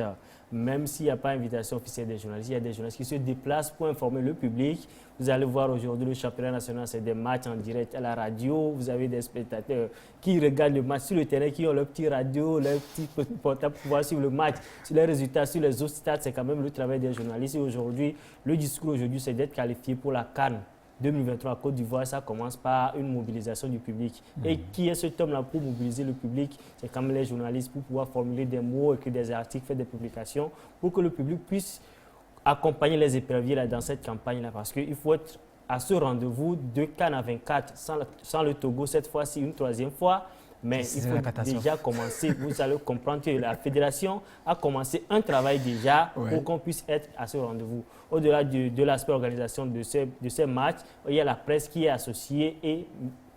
même s'il n'y a pas d'invitation officielle des journalistes, il y a des journalistes qui se déplacent pour informer le public. Vous allez voir aujourd'hui le championnat national, c'est des matchs en direct à la radio. Vous avez des spectateurs qui regardent le match sur le terrain, qui ont leur petit radio, leur petit portable pour pouvoir suivre le match. Sur les résultats, sur les autres stades, c'est quand même le travail des journalistes. Et aujourd'hui, le discours aujourd'hui, c'est d'être qualifié pour la CAN 2023 à Côte d'Ivoire. Ça commence par une mobilisation du public. Et qui est cet homme-là pour mobiliser le public? C'est quand même les journalistes pour pouvoir formuler des mots, écrire des articles, faire des publications pour que le public puisse accompagner les éperviers là, dans cette campagne-là, parce qu'il faut être à ce rendez-vous de CAN à 24 sans le Togo cette fois-ci, une troisième fois. Mais il faut déjà commencer. Vous allez comprendre que la fédération a commencé un travail déjà pour qu'on puisse être à ce rendez-vous. Au-delà de l'aspect organisation de ces matchs, il y a la presse qui est associée et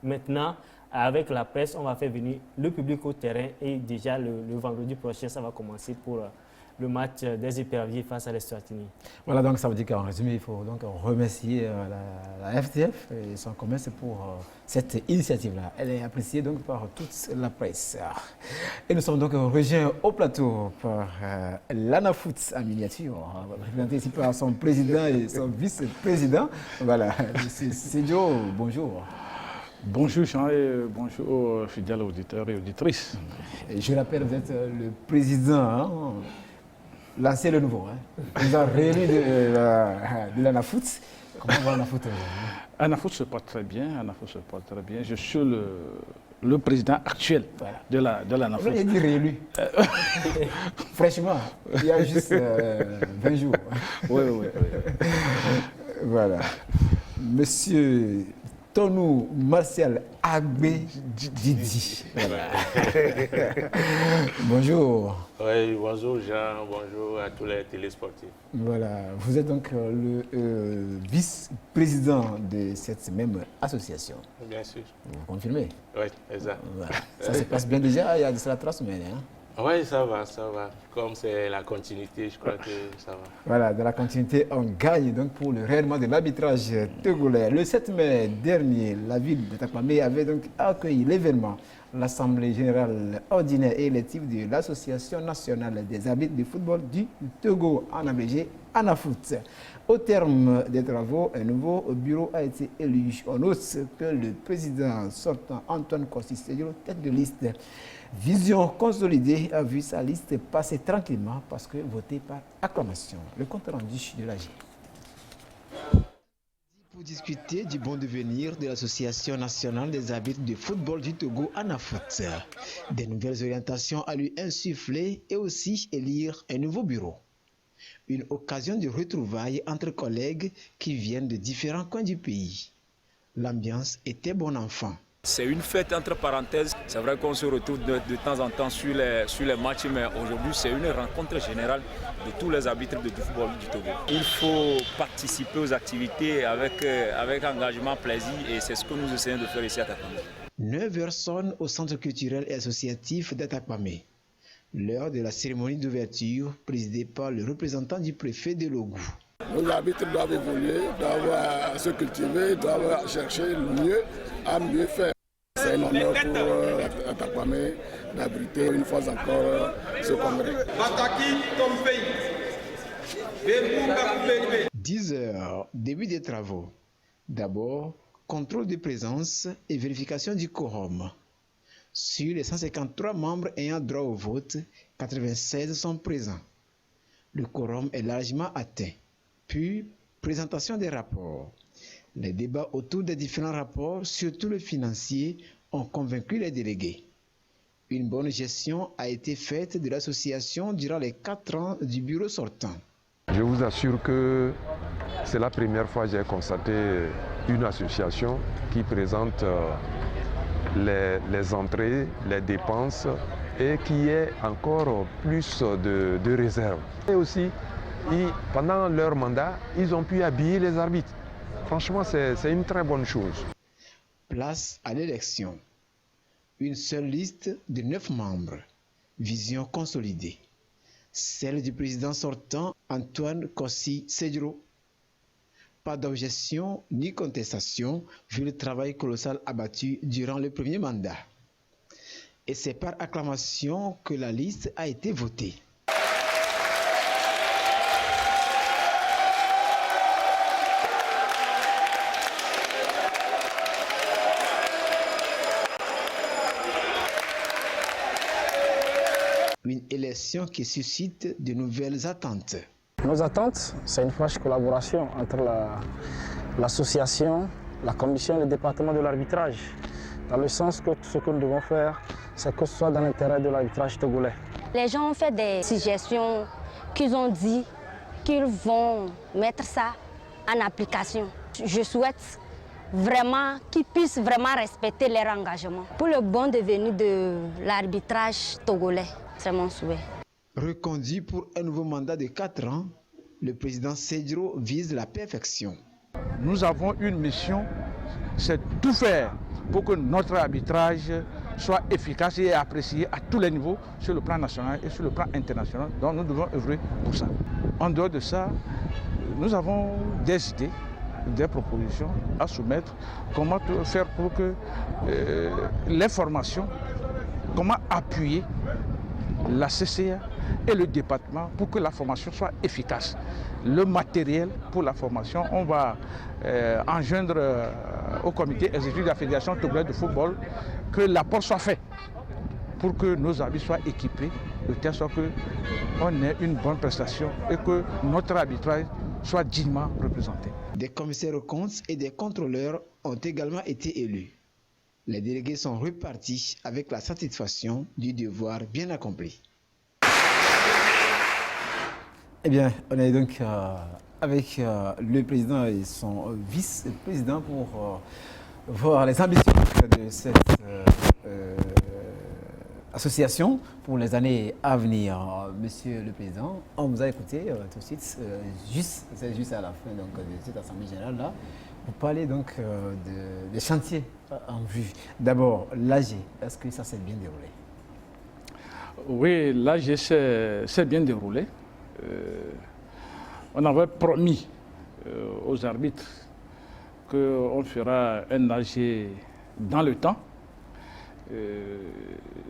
maintenant, avec la presse, on va faire venir le public au terrain et déjà le vendredi prochain, ça va commencer pour le match des éperviers face à l'Eswatini. Voilà, donc ça veut dire qu'en résumé, il faut donc remercier la FTF et son commerce pour cette initiative-là. Elle est appréciée donc par toute la presse. Et nous sommes donc rejoints au plateau par l'ANAFOOT en miniature, représenté ici par son président et son vice-président. Voilà, c'est Joe, bonjour. Bonjour Jean et bonjour fidèles auditeurs et auditrices. Et je rappelle, vous êtes le président, l'ancien et le nouveau. Vous avez réuni de l'ANAFOOT. Comment va l'ANAFOOT aujourd'hui? ANAFOOT se porte très bien, Je suis le président actuel de l'ANAFOOT. Vous avez dit réélu. Fraîchement, il y a juste 20 jours. Oui. Voilà. Monsieur Tonou Martial Agbé Didi. Voilà. Bonjour. Oui, bonjour Jean, bonjour à tous les télésportifs. Voilà, vous êtes donc le vice-président de cette même association. Bien sûr. Vous confirmez? Oui, exact. Voilà. Ça se passe bien déjà, il y a de cela 3 semaines. Oui, ça va. Comme c'est la continuité, je crois que ça va. Voilà, dans la continuité, on gagne donc pour le règlement de l'arbitrage togolais. Le 7 mai dernier, la ville de Takwame avait donc accueilli l'événement l'Assemblée générale ordinaire et élective de l'Association nationale des arbitres de football du Togo, en abrégé ANAFOOT. Au terme des travaux, un nouveau bureau a été élu. On note que le président sortant Antoine Kossi Sedjoro, tête de liste Vision consolidée, a vu sa liste passer tranquillement parce que votée par acclamation. Le compte rendu de l'AG. Pour discuter du bon devenir de l'Association nationale des arbitres de football du Togo, ANAFOOT, des nouvelles orientations à lui insuffler et aussi élire un nouveau bureau. Une occasion de retrouvailles entre collègues qui viennent de différents coins du pays. L'ambiance était bon enfant. C'est une fête entre parenthèses. C'est vrai qu'on se retrouve de temps en temps sur les matchs, mais aujourd'hui c'est une rencontre générale de tous les arbitres de football du Togo. Il faut participer aux activités avec engagement, plaisir, et c'est ce que nous essayons de faire ici à Takwame. 9h sonne au centre culturel et associatif d'Atakwame. L'heure de la cérémonie d'ouverture, présidée par le représentant du préfet de Logou. Nos arbitres doivent évoluer, doivent se cultiver, doivent chercher le mieux à mieux faire. C'est un honneur pour Atakwame d'abriter une fois encore ce congrès. 10h, début des travaux. D'abord, contrôle de présence et vérification du quorum. Sur les 153 membres ayant droit au vote, 96 sont présents. Le quorum est largement atteint. Puis, présentation des rapports. Les débats autour des différents rapports, surtout le financier, ont convaincu les délégués. Une bonne gestion a été faite de l'association durant les 4 ans du bureau sortant. Je vous assure que c'est la première fois que j'ai constaté une association qui présente les entrées, les dépenses et qui est encore plus de réserve. Et aussi, pendant leur mandat, ils ont pu habiller les arbitres. Franchement, c'est une très bonne chose. Place à l'élection. Une seule liste de 9 membres. Vision consolidée. Celle du président sortant, Antoine Kossi Sedjoro. Pas d'objection ni contestation vu le travail colossal abattu durant le premier mandat. Et c'est par acclamation que la liste a été votée. Une élection qui suscite de nouvelles attentes. Nos attentes, c'est une franche collaboration entre l'association, la commission et le département de l'arbitrage, dans le sens que tout ce que nous devons faire, c'est que ce soit dans l'intérêt de l'arbitrage togolais. Les gens ont fait des suggestions qu'ils ont dit qu'ils vont mettre ça en application. Je souhaite vraiment qu'ils puissent vraiment respecter leur engagement pour le bon devenir de l'arbitrage togolais. C'est mon souhait. Reconduit pour un nouveau mandat de 4 ans, le président Sedjoro vise la perfection. Nous avons une mission, c'est tout faire pour que notre arbitrage soit efficace et apprécié à tous les niveaux, sur le plan national et sur le plan international. Donc nous devons œuvrer pour ça. En dehors de ça, nous avons des idées, des propositions à soumettre. Comment faire pour que les formations, comment appuyer la CCA et le département pour que la formation soit efficace. Le matériel pour la formation, on va enjoindre au comité exécutif de la Fédération togolaise de football que l'apport soit fait pour que nos arbitres soient équipés, de telle sorte qu'on ait une bonne prestation et que notre arbitrage soit dignement représenté. Des commissaires aux comptes et des contrôleurs ont également été élus. Les délégués sont repartis avec la satisfaction du devoir bien accompli. Eh bien, on est donc avec le président et son vice-président pour voir les ambitions de cette association pour les années à venir. Monsieur le Président, on vous a écouté tout de suite, c'est juste à la fin donc, de cette Assemblée générale-là. Vous parlez donc des chantiers en vue. D'abord, l'AG, est-ce que ça s'est bien déroulé? Oui, l'AG s'est bien déroulé. On avait promis aux arbitres qu'on fera un AG dans le temps.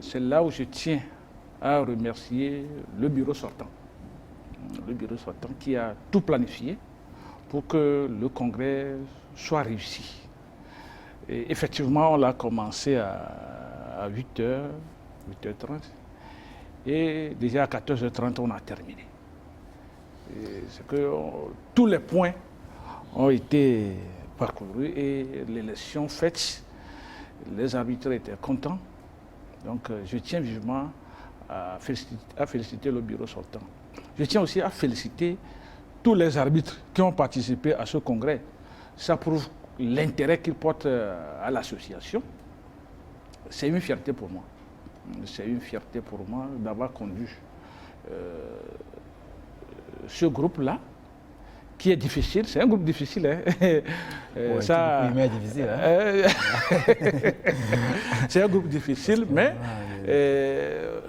c'est là où je tiens à remercier le bureau sortant. Le bureau sortant qui a tout planifié pour que le congrès soit réussi. Et effectivement, on l'a commencé à 8h, 8h30. Et déjà à 14h30, on a terminé. C'est que tous les points ont été parcourus et l'élection faite, les arbitres étaient contents. Donc je tiens vivement à féliciter le bureau sortant. Je tiens aussi à féliciter tous les arbitres qui ont participé à ce congrès. Ça prouve l'intérêt qu'ils portent à l'association. C'est une fierté pour moi. C'est une fierté pour moi d'avoir conduit ce groupe-là, qui est difficile. C'est un groupe difficile. Hein. Ça, c'est difficile. Hein. C'est un groupe difficile, mais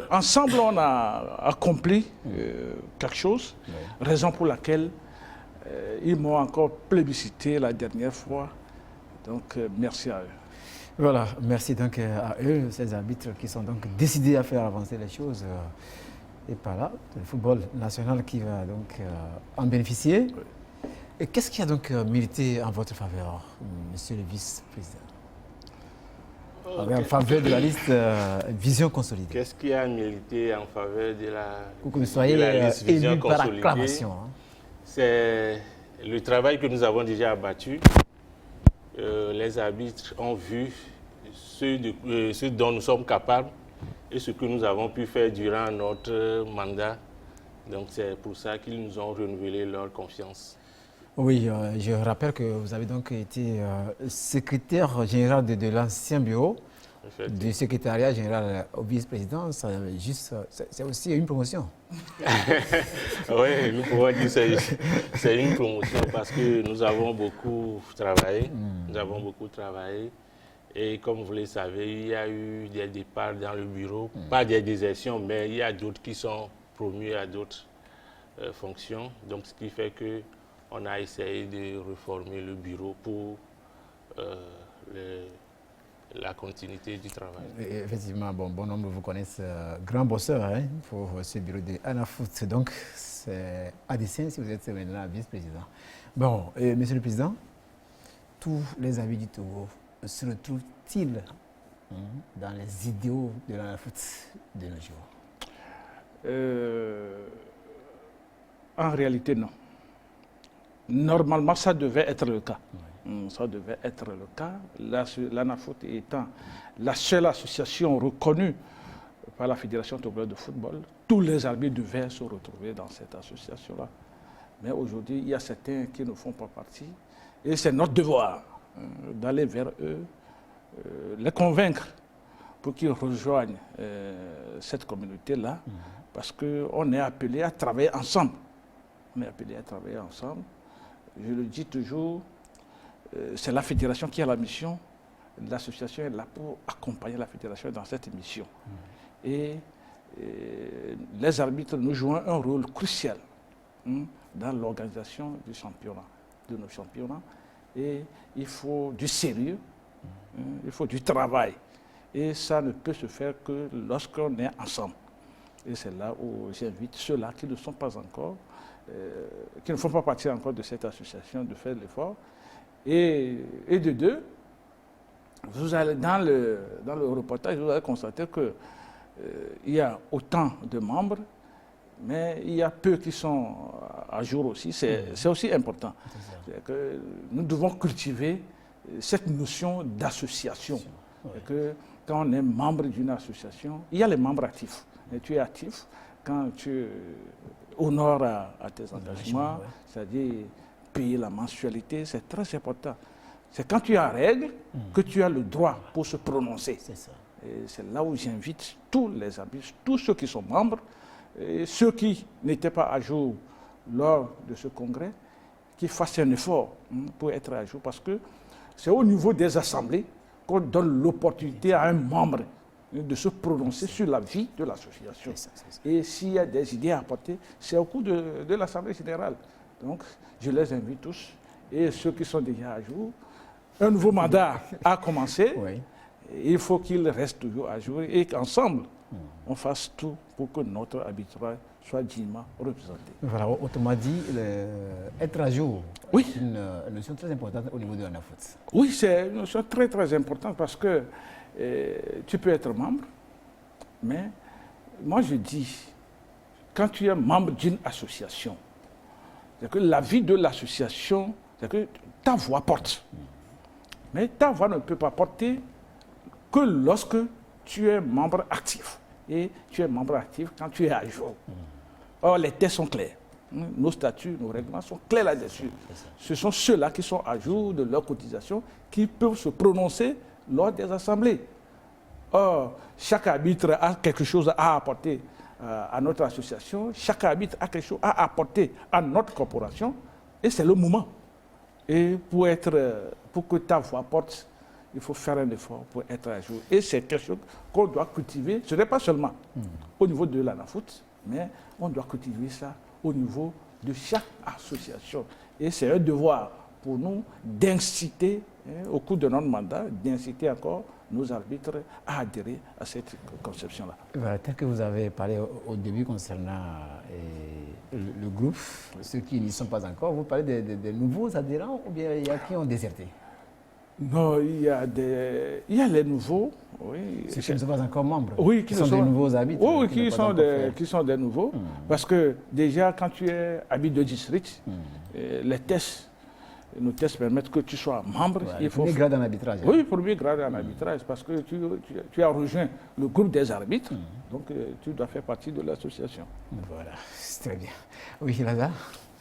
ensemble, on a accompli quelque chose, raison pour laquelle ils m'ont encore plébiscité la dernière fois. Donc, merci à eux. Voilà, merci donc à eux, ces arbitres qui sont donc décidés à faire avancer les choses. Et par là, le football national qui va donc en bénéficier. Et qu'est-ce qui a donc milité en votre faveur, monsieur le vice-président? En faveur de la liste Vision Consolidée. Qu'est-ce qui a milité en faveur de que vous soyez liste Vision élu par Consolidée? acclamation. C'est le travail que nous avons déjà abattu. Les arbitres ont vu ce dont nous sommes capables et ce que nous avons pu faire durant notre mandat. Donc c'est pour ça qu'ils nous ont renouvelé leur confiance. Oui, je rappelle que vous avez donc été secrétaire général de l'ancien bureau, du secrétariat général au vice-président. C'est aussi une promotion. Oui, nous pouvons dire que c'est une promotion parce que nous avons beaucoup travaillé. Nous avons beaucoup travaillé. Et comme vous le savez, il y a eu des départs dans le bureau. Pas des désertions, mais il y a d'autres qui sont promus à d'autres fonctions. Donc ce qui fait que on a essayé de reformer le bureau pour la continuité du travail. Et effectivement, bon nombre vous connaissent grand bosseur hein, pour ce bureau de ANAFoot. Donc, c'est Adessien si vous êtes maintenant vice-président. Bon, monsieur le président, tous les amis du Togo se retrouvent-ils dans les idéaux de l'ANAFoot de nos jours? En réalité, non. Normalement, ça devait être le cas. Ça devait être le cas. L'ANAFoot étant la seule association reconnue par la Fédération togolaise de football, tous les arbitres devaient se retrouver dans cette association-là. Mais aujourd'hui, il y a certains qui ne font pas partie. Et c'est notre devoir d'aller vers eux, les convaincre pour qu'ils rejoignent cette communauté-là, parce qu'on est appelé à travailler ensemble. On est appelé à travailler ensemble. Je le dis toujours, c'est la fédération qui a la mission, l'association est là pour accompagner la fédération dans cette mission. Et les arbitres nous jouent un rôle crucial dans l'organisation du championnat, de nos championnats. Et il faut du sérieux, il faut du travail. Et ça ne peut se faire que lorsqu'on est ensemble. Et c'est là où j'invite ceux-là qui ne sont pas encore, qui ne font pas partie encore de cette association, de faire l'effort. Et de deux, vous allez dans le reportage, vous allez constater qu'il y a autant de membres, mais il y a peu qui sont à jour aussi. C'est aussi important. Que nous devons cultiver cette notion d'association. Que quand on est membre d'une association, il y a les membres actifs. Et tu es actif quand tu honores à tes engagements, c'est-à-dire payer la mensualité, c'est très important. C'est quand tu as règle que tu as le droit pour se prononcer. Et c'est là où j'invite tous les arbitres, tous ceux qui sont membres, et ceux qui n'étaient pas à jour lors de ce congrès, qui fassent un effort pour être à jour, parce que c'est au niveau des assemblées qu'on donne l'opportunité à un membre de se prononcer sur la vie de l'association. Et s'il y a des idées à apporter, c'est au cours de l'Assemblée générale. Donc, je les invite tous, et ceux qui sont déjà à jour. Un nouveau mandat a commencé, il faut qu'ils restent toujours à jour et qu'ensemble, on fasse tout pour que notre arbitrage soit dignement représenté. Voilà, autrement dit, être à jour, oui, c'est une notion très importante au niveau de l'ANAFOOT. Oui, c'est une notion très très importante parce que tu peux être membre, mais moi je dis, quand tu es membre d'une association, c'est que la vie de l'association, c'est que ta voix porte. Mais ta voix ne peut pas porter que lorsque tu es membre actif. Et tu es membre actif quand tu es à jour. Or, les textes sont clairs. Nos statuts, nos règlements sont clairs là-dessus. Ce sont ceux-là qui sont à jour de leur cotisation qui peuvent se prononcer lors des assemblées. Or, chaque arbitre a quelque chose à apporter à notre association, chaque arbitre a quelque chose à apporter à notre corporation, et c'est le moment. Et pour que ta voix porte, il faut faire un effort pour être à jour. Et c'est quelque chose qu'on doit cultiver, ce n'est pas seulement au niveau de l'ANAFOOT, mais on doit cultiver ça au niveau de chaque association. Et c'est un devoir pour nous d'inciter, au cours de notre mandat, d'inciter encore nos arbitres à adhérer à cette conception-là. Voilà, tel que vous avez parlé au début concernant le groupe, ceux qui n'y sont pas encore, vous parlez des nouveaux adhérents ou bien il y a qui ont déserté? Non, il y a les nouveaux, oui. Ceux qui ne sont pas encore membres, oui, qui sont des nouveaux arbitres. Oui, qui sont des nouveaux. Parce que déjà, quand tu es arbitre de district, nos tests permettent que tu sois membre. Ouais, il faut premier grade en arbitrage. Oui, premier grade en arbitrage, parce que tu as rejoint le groupe des arbitres, donc tu dois faire partie de l'association. Voilà, c'est très bien. Oui, Lazare?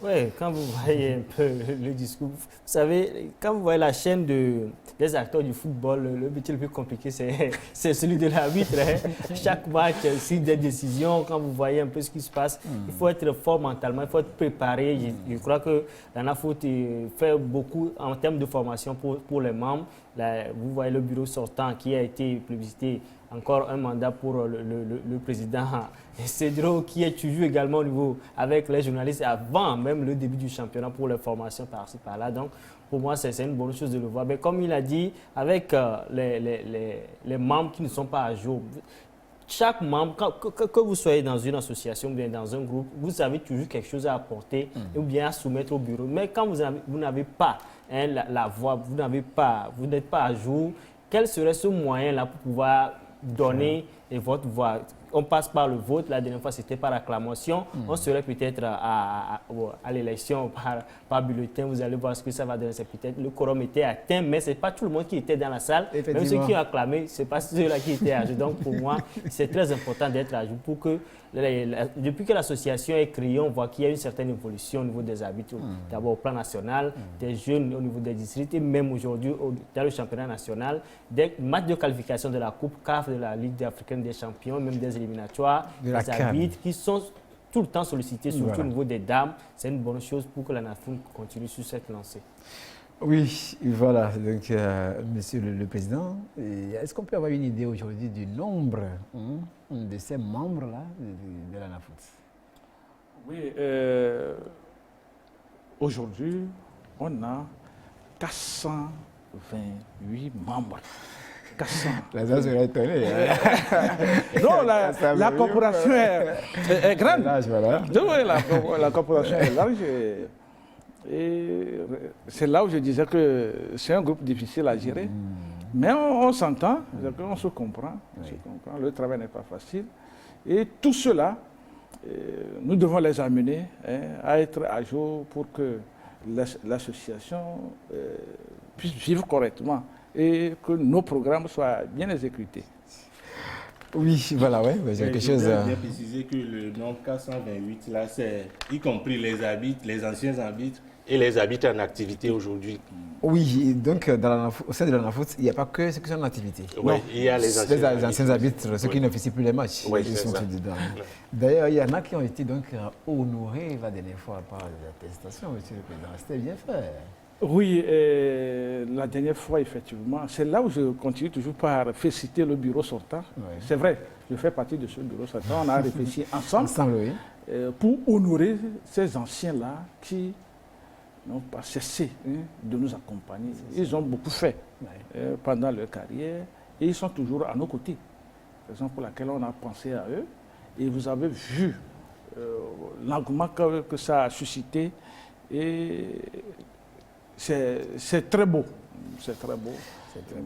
Oui, quand vous voyez un peu le discours, vous savez, quand vous voyez la chaîne des acteurs du football, le métier le plus compliqué, c'est celui de l'arbitre. Chaque match, c'est des décisions. Quand vous voyez un peu ce qui se passe, il faut être fort mentalement, il faut être préparé. Je crois que l'ANAFOOT fait beaucoup en termes de formation pour les membres. Là, vous voyez le bureau sortant qui a été plébiscité, encore un mandat pour le président Cedro, qui est toujours également au niveau avec les journalistes avant même le début du championnat pour les formations par-ci par-là. Donc pour moi, c'est une bonne chose de le voir. Mais comme il a dit, avec les membres qui ne sont pas à jour, chaque membre, que vous soyez dans une association ou bien dans un groupe, vous avez toujours quelque chose à apporter ou bien à soumettre au bureau. Mais quand vous n'avez pas la voix, vous n'êtes pas à jour, quel serait ce moyen-là pour pouvoir donner votre voix? On passe par le vote, la dernière fois c'était par acclamation, on serait peut-être à l'élection par bulletin, vous allez voir ce que ça va donner, c'est peut-être le quorum était atteint, mais ce n'est pas tout le monde qui était dans la salle, même ceux qui ont acclamé, ce n'est pas ceux-là qui étaient à jour. Donc pour moi, c'est très important d'être à jour pour que, depuis que l'association est créée, on voit qu'il y a une certaine évolution au niveau des arbitres, d'abord au plan national, des jeunes au niveau des districts, et même aujourd'hui dans le championnat national, des matchs de qualification de la Coupe CAF, de la Ligue africaine des champions, même des éliminatoires, des arbitres qui sont tout le temps sollicités, surtout au niveau des dames. C'est une bonne chose pour que la NAFOOT continue sur cette lancée. Oui, voilà. Donc, Monsieur le Président, est-ce qu'on peut avoir une idée aujourd'hui du nombre de ces membres-là de la NAFOOT? Oui, aujourd'hui, on a 428 membres. 400. La zone serait étonnée. Non, la corporation est grande. Voilà. La corporation est large. Et c'est là où je disais que c'est un groupe difficile à gérer. Mais on s'entend, on se comprend. Le travail n'est pas facile. Et tout cela, nous devons les amener à être à jour pour que l'association puisse vivre correctement et que nos programmes soient bien exécutés. Oui, voilà, ouais, j'ai quelque chose à... Je voudrais bien préciser que le nombre 428, là, c'est y compris les arbitres, les anciens arbitres et les arbitres en activité aujourd'hui. Oui, donc au sein de l'ANAFOOT, il n'y a pas que ceux qui sont en activité. Oui, il y a les anciens arbitres, ceux qui n'officient plus les matchs. Oui, ils sont dedans. D'ailleurs, il y en a qui ont été donc honorés la dernière fois par l'attestation, Monsieur le Président. C'était bien fait. Oui, la dernière fois, effectivement, c'est là où je continue toujours par féliciter le bureau sortant. Oui. C'est vrai, je fais partie de ce bureau sortant. On a réfléchi ensemble pour honorer ces anciens-là qui n'ont pas cessé de nous accompagner. Ils ont beaucoup fait pendant leur carrière Et ils sont toujours à nos côtés. Raison pour laquelle on a pensé à eux. Et vous avez vu l'engouement que ça a suscité. Et c'est très beau. C'est très beau.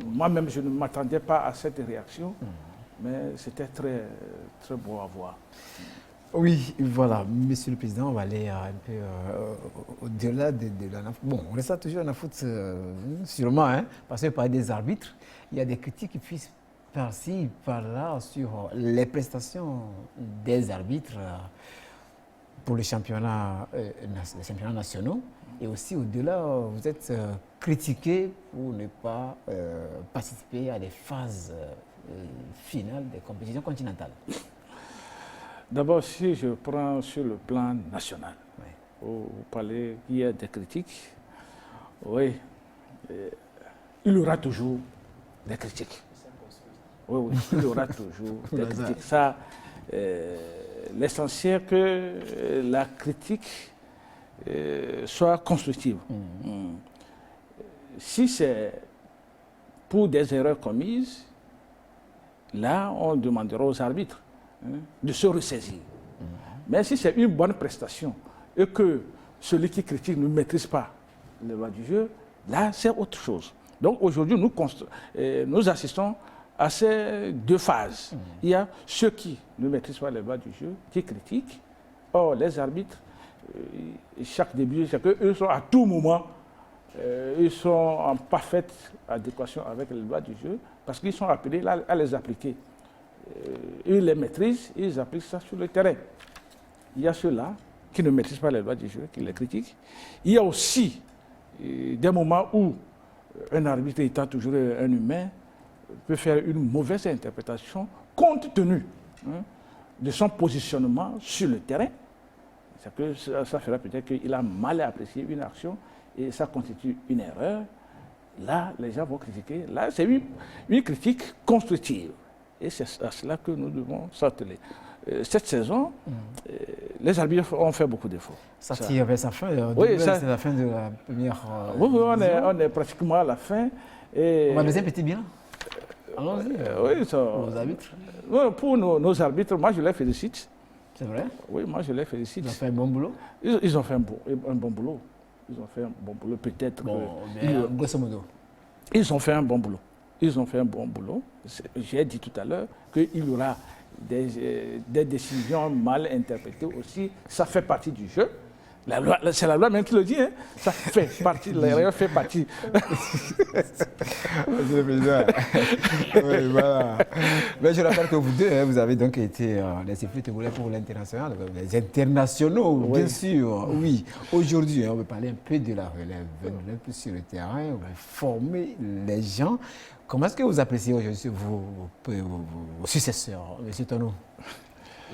Moi-même, je ne m'attendais pas à cette réaction, mais c'était très, très beau à voir. Oui, voilà, Monsieur le Président, on va aller un peu au-delà de la NAFOOT. Bon, on reste toujours à NAFOOT, sûrement, hein, parce que par des arbitres, il y a des critiques qui puissent par-ci, par-là, sur les prestations des arbitres pour les championnats nationaux. Et aussi, au-delà, vous êtes critiqué pour ne pas participer à des phases finales des compétitions continentales. D'abord, si je prends sur le plan national, vous parlez qu'il y a des critiques, oui, il y aura toujours des critiques. Oui, il y aura toujours des critiques. Ça, l'essentiel que la critique soit constructive. Si c'est pour des erreurs commises, là, on demandera aux arbitres de se ressaisir. Mais si c'est une bonne prestation et que celui qui critique ne maîtrise pas les lois du jeu, là, c'est autre chose. Donc aujourd'hui, nous assistons à ces deux phases. Il y a ceux qui ne maîtrisent pas les lois du jeu, qui critiquent. Or, les arbitres, chaque début, eux sont à tout moment, ils sont en parfaite adéquation avec les lois du jeu parce qu'ils sont appelés à les appliquer. Ils les maîtrisent, ils appliquent ça sur le terrain. Il y a ceux-là qui ne maîtrisent pas les lois du jeu, qui les critiquent. Il y a aussi des moments où un arbitre, étant toujours un humain, peut faire une mauvaise interprétation compte tenu de son positionnement sur le terrain. Ça fera peut-être qu'il a mal apprécié une action et ça constitue une erreur. Là, les gens vont critiquer. Là, c'est une critique constructive. Et c'est à cela que nous devons s'atteler. Cette saison, les arbitres ont fait beaucoup d'efforts. Ça tire vers sa fin. Oui, c'est la fin de la première. Oui, on est pratiquement à la fin. Et on va deuxième petit bilan. Allons-y. Oui, pour nos arbitres. Oui, pour nos arbitres, moi je les félicite. C'est vrai? Oui, moi je les félicite. Ils ont fait un bon boulot? Ils ont fait un bon boulot. Ils ont fait un bon boulot, peut-être. Bon, grosso modo. Ils ont fait un bon boulot. Ils ont fait un bon boulot. J'ai dit tout à l'heure qu'il y aura des décisions mal interprétées aussi. Ça fait partie du jeu. C'est la loi même qui le dit. Hein. Ça fait partie, l'erreur fait partie. Monsieur le Président. Oui, voilà. Mais je rappelle que vous deux, vous avez donc été les sifflets togolais pour l'international, les internationaux, oui. Bien sûr. Oui. Aujourd'hui, on va parler un peu de la relève. Venez un peu sur le terrain, vous formez les gens. Comment est-ce que vous appréciez aujourd'hui vos successeurs, M. Tono?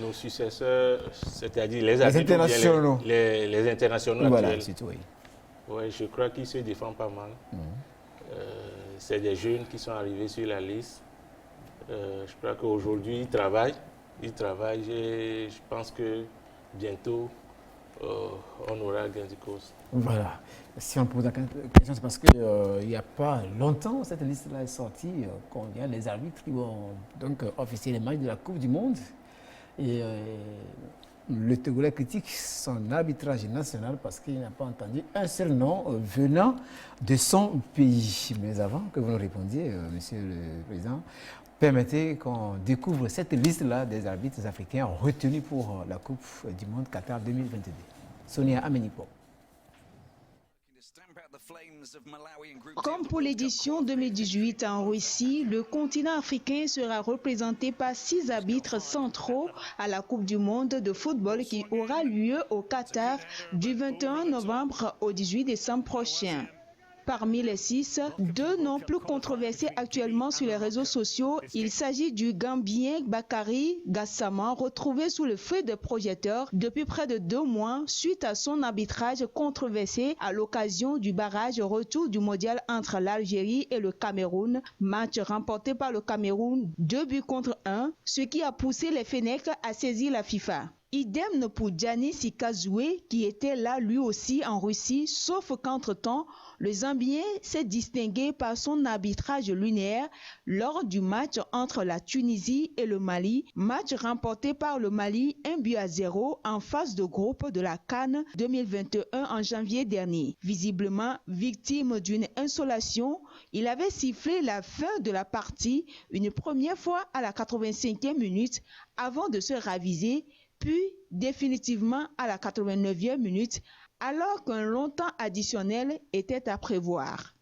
Nos successeurs, c'est-à-dire les internationaux. Les internationaux voilà, actuels. Oui. Oui, je crois qu'ils se défendent pas mal. C'est des jeunes qui sont arrivés sur la liste. Je crois qu'aujourd'hui, ils travaillent. Je pense que bientôt, on aura gain de cause. Voilà. Si on pose la question, c'est parce qu'il n'y a pas longtemps, cette liste-là est sortie, quand il y a les arbitres qui vont donc officier les matchs de la Coupe du Monde. Et le Togolais critique son arbitrage national parce qu'il n'a pas entendu un seul nom venant de son pays. Mais avant que vous nous répondiez, Monsieur le Président, permettez qu'on découvre cette liste-là des arbitres africains retenus pour la Coupe du Monde Qatar 2022. Sonia Amenipo. Comme pour l'édition 2018 en Russie, le continent africain sera représenté par 6 arbitres centraux à la Coupe du monde de football qui aura lieu au Qatar du 21 novembre au 18 décembre prochain. Parmi les 6, 2 noms plus controversés actuellement sur les réseaux sociaux. Il s'agit du Gambien Bakary Gassama, retrouvé sous le feu des projecteurs depuis près de 2 mois suite à son arbitrage controversé à l'occasion du barrage retour du mondial entre l'Algérie et le Cameroun. Match remporté par le Cameroun 2-1, ce qui a poussé les Fennecs à saisir la FIFA. Idem pour Gianni Sikazoué qui était là lui aussi en Russie, sauf qu'entre-temps, le Zambien s'est distingué par son arbitrage lunaire lors du match entre la Tunisie et le Mali, match remporté par le Mali 1-0 en phase de groupe de la CAN 2021 en janvier dernier. Visiblement victime d'une insolation, il avait sifflé la fin de la partie une première fois à la 85e minute avant de se raviser, puis définitivement à la 89e minute, alors qu'un long temps additionnel était à prévoir.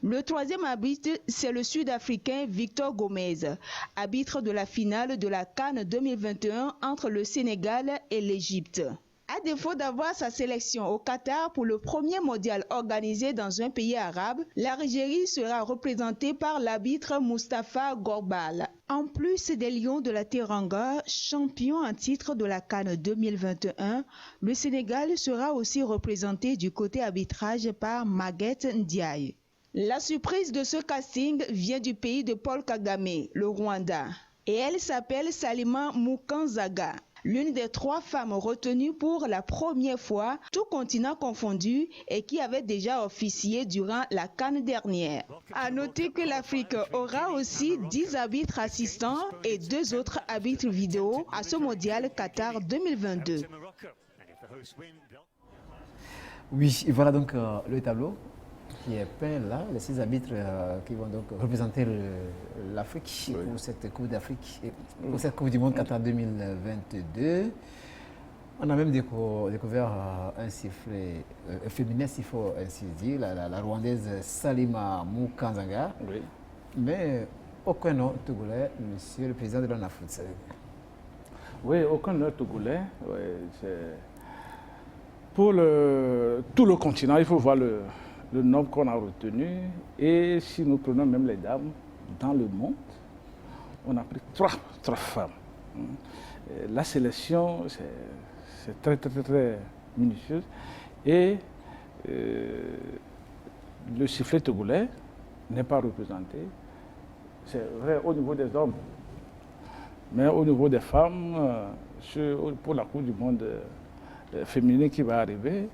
Le troisième arbitre, c'est le Sud-Africain Victor Gomez, arbitre de la finale de la CAN 2021 entre le Sénégal et l'Égypte. À défaut d'avoir sa sélection au Qatar pour le premier mondial organisé dans un pays arabe, l'Algérie sera représentée par l'arbitre Moustapha Gorbal. En plus des Lions de la Teranga, champion en titre de la CAN 2021, le Sénégal sera aussi représenté du côté arbitrage par Maguette Ndiaye. La surprise de ce casting vient du pays de Paul Kagame, le Rwanda, et elle s'appelle Salima Mukanzaga. L'une des 3 femmes retenues pour la première fois, tout continent confondu, et qui avait déjà officié durant la CAN dernière. À noter que l'Afrique aura aussi 10 arbitres assistants et 2 autres arbitres vidéo à ce mondial Qatar 2022. Oui, et voilà donc le tableau qui est peint là, les 6 arbitres qui vont donc représenter l'Afrique pour cette Coupe d'Afrique, pour cette Coupe du Monde Qatar 2022. On a même découvert un sifflet féminin, s'il faut ainsi dire, la Rwandaise Salima Mukanzaga. Oui. Mais aucun nom togolais, monsieur le président de l'ONAFOOT. Oui, aucun nom togolais. Oui, pour tout le continent, il faut voir le nombre qu'on a retenu, et si nous prenons même les dames dans le monde, on a pris 3 femmes. La sélection, c'est très minutieuse, et le sifflet togolais n'est pas représenté. C'est vrai au niveau des hommes, mais au niveau des femmes, pour la Coupe du Monde féminine qui va arriver,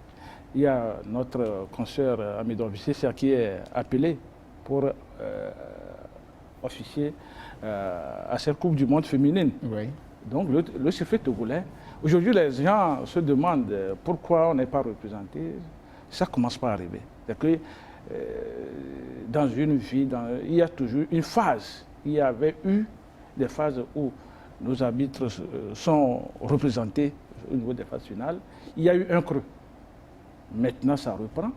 il y a notre consoeur Amidon Vicessia qui est appelé pour officier à cette Coupe du Monde féminine. Oui. Donc le sifflet togolais, aujourd'hui les gens se demandent pourquoi on n'est pas représenté. Ça commence pas à arriver. C'est que dans une vie, il y a toujours une phase. Il y avait eu des phases où nos arbitres sont représentés au niveau des phases finales. Il y a eu un creux. Maintenant, ça reprend,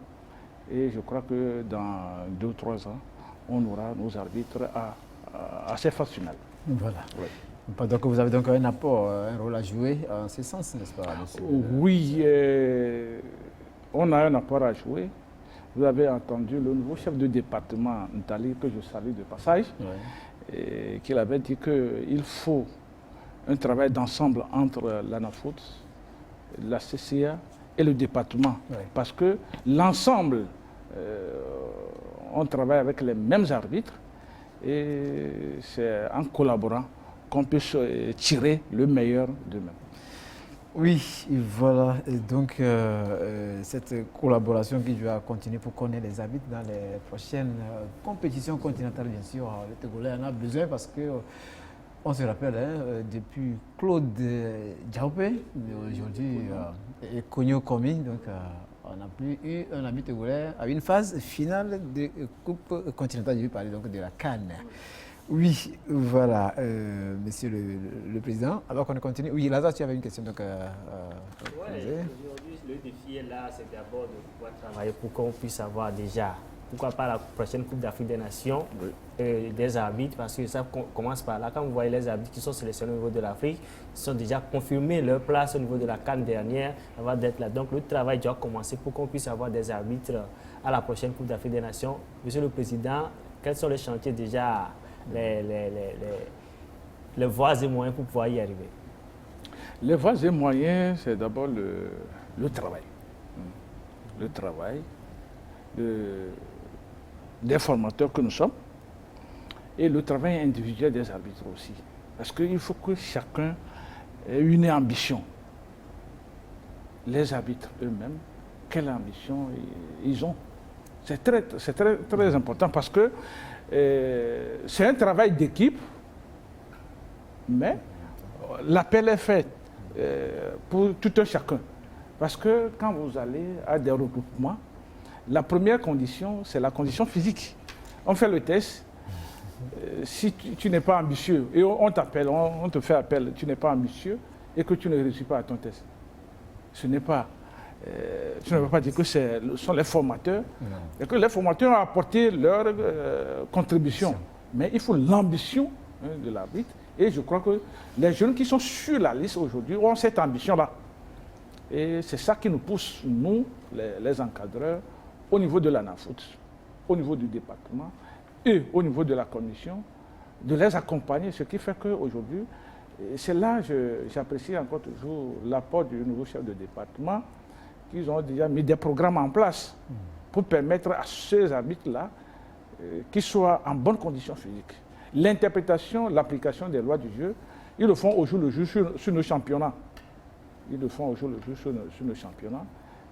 et je crois que dans 2 ou 3 ans, on aura nos arbitres à ces phases finales. Voilà. Oui. Donc vous avez donc un apport, un rôle à jouer en ce sens, n'est-ce pas, monsieur? Oui, on a un apport à jouer. Vous avez entendu le nouveau chef de département, Ntali, que je salue de passage, qu'il avait dit qu'il faut un travail d'ensemble entre l'ANAFOOT, la CCA, et le département, parce que l'ensemble, on travaille avec les mêmes arbitres, et c'est en collaborant qu'on peut tirer le meilleur d'eux-mêmes. Oui, voilà, et donc cette collaboration qui doit continuer pour connaître les arbitres dans les prochaines compétitions continentales, bien sûr. Le Togolais en a besoin parce que on se rappelle, depuis Claude Diaupé, aujourd'hui Konyo Komi, donc on n'a plus eu un arbitre togolais à une phase finale de Coupe continentale, je vais parler donc de la CAN. Oui, voilà, monsieur le président. Alors qu'on continue. Oui, Lazare, tu avais une question. Donc, aujourd'hui, le défi est là, c'est d'abord de pouvoir travailler pour qu'on puisse avoir déjà, pourquoi pas la prochaine Coupe d'Afrique des Nations, des arbitres, parce que ça commence par là. Quand vous voyez les arbitres qui sont sélectionnés au niveau de l'Afrique, ils sont déjà confirmés leur place au niveau de la CAN dernière, avant d'être là. Donc le travail doit commencer pour qu'on puisse avoir des arbitres à la prochaine Coupe d'Afrique des Nations. Monsieur le Président, quels sont les chantiers déjà, les voies et moyens pour pouvoir y arriver? Les voies et moyens, c'est d'abord le travail. Le travail des formateurs que nous sommes, et le travail individuel des arbitres aussi. Parce qu'il faut que chacun ait une ambition. les arbitres eux-mêmes, quelle ambition ils ont. C'est très important parce que c'est un travail d'équipe, mais l'appel est fait pour tout un chacun. Parce que quand vous allez à des regroupements, la première condition, c'est la condition physique. On fait le test. Si tu n'es pas ambitieux et on t'appelle, on te fait appel, tu n'es pas ambitieux et que tu ne réussis pas à ton test, ce n'est pas... tu ne veux pas dire que ce sont les formateurs, et que les formateurs ont apporté leur contribution. Mais il faut l'ambition de l'arbitre. Et je crois que les jeunes qui sont sur la liste aujourd'hui ont cette ambition-là. Et c'est ça qui nous pousse, nous, les encadreurs, au niveau de l'ANAFOOT, au niveau du département et au niveau de la commission, de les accompagner. Ce qui fait qu'aujourd'hui, c'est là que j'apprécie encore toujours l'apport du nouveau chef de département, qu'ils ont déjà mis des programmes en place pour permettre à ces arbitres-là qu'ils soient en bonne condition physique. L'interprétation, l'application des lois du jeu, ils le font au jour le jour sur nos championnats. Ils le font au jour le jour sur nos championnats.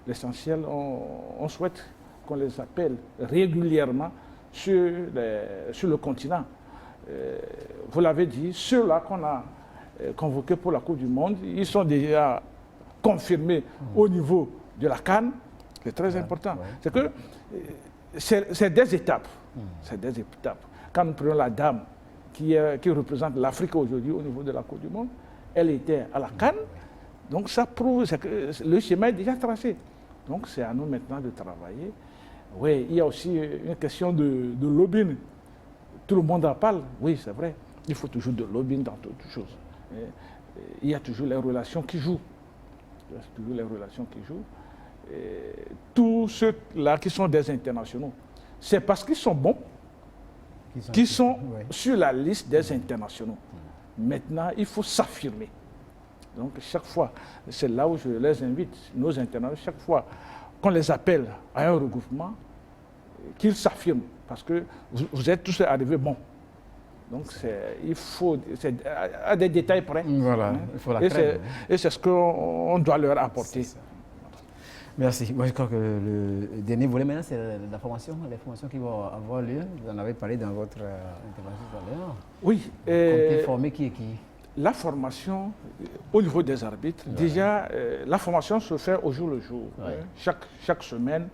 L'essentiel, on souhaite qu'on les appelle régulièrement sur le continent. Vous l'avez dit, ceux-là qu'on a convoqués pour la Coupe du Monde, ils sont déjà confirmés au niveau de la CAN. C'est très important. C'est que c'est des étapes. C'est des étapes. Quand nous prenons la dame qui représente l'Afrique aujourd'hui au niveau de la Coupe du Monde, elle était à la CAN. Donc ça prouve que le chemin est déjà tracé. Donc c'est à nous maintenant de travailler. Oui, il y a aussi une question de lobbying. Tout le monde en parle. Oui, c'est vrai. Il faut toujours de lobbying dans toutes choses. Il y a toujours les relations qui jouent. Il y a toujours les relations qui jouent. Tous ceux-là qui sont des internationaux, c'est parce qu'ils sont bons qu'ils sont sur la liste des internationaux. Maintenant, il faut s'affirmer. Donc, chaque fois, c'est là où je les invite, nos internationaux, chaque fois qu'on les appelle à un regroupement, qu'ils s'affirment, parce que vous êtes tous arrivés bons. Donc, il faut, à des détails près. Voilà, il faut la crème. Et c'est ce qu'on doit leur apporter. Merci. Moi, je crois que le dernier volet maintenant, c'est la formation, les formations qui vont avoir lieu. Vous en avez parlé dans votre intervention tout à l'heure. Oui. Comptez former qui et qui? La formation au niveau des arbitres, déjà, la formation se fait au jour le jour. Chaque semaine,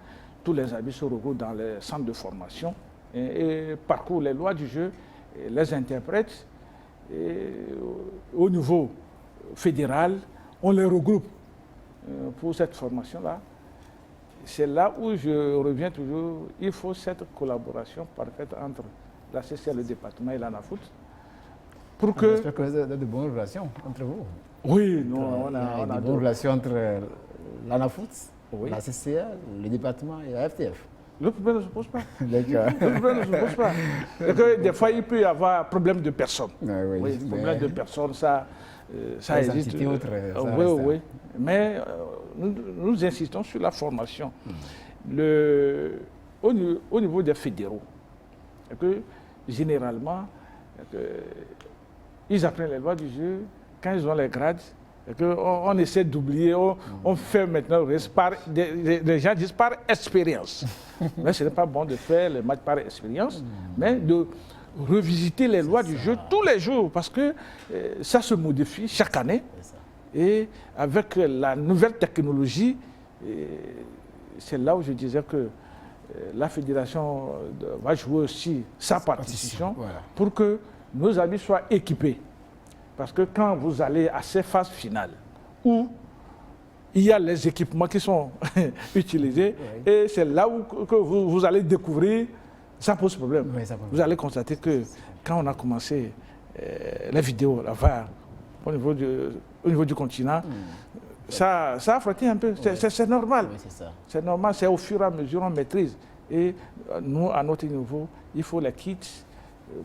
tous les arbitres se regroupent dans les centres de formation et parcourent les lois du jeu, et les interprètent. Et au niveau fédéral, on les regroupe pour cette formation-là. C'est là où je reviens toujours, il faut cette collaboration parfaite entre la CCA, le département et l'ANAFOOT. Pour que... J'espère que vous avez de bonnes relations entre vous. Oui, on a de bonnes relations entre l'ANAFOOT, la CCA, le département et la FTF. Le problème ne se pose pas. D'accord. Le problème ne se pose pas. Et que des fois, il peut y avoir problème de personnes. Oui, problème de personnes, ça existe. Oui. Mais nous insistons sur la formation. Au niveau des fédéraux, que généralement, ils apprennent les lois du jeu quand ils ont les grades. On essaie d'oublier, on fait maintenant les gens disent par expérience. Mais ce n'est pas bon de faire les matchs par expérience, mais de revisiter les lois du jeu tous les jours, parce que ça se modifie chaque année. Et avec la nouvelle technologie, c'est là où je disais que la fédération va jouer aussi sa partition pour que nos amis soient équipés. Parce que quand vous allez à ces phases finales, où il y a les équipements qui sont utilisés, et c'est là où que vous allez découvrir, ça pose problème. Vous allez constater que quand on a commencé les vidéos, la VAR, au niveau du continent, ça a frotté un peu. C'est normal. C'est normal, c'est au fur et à mesure qu'on maîtrise. Et nous, à notre niveau, il faut les kits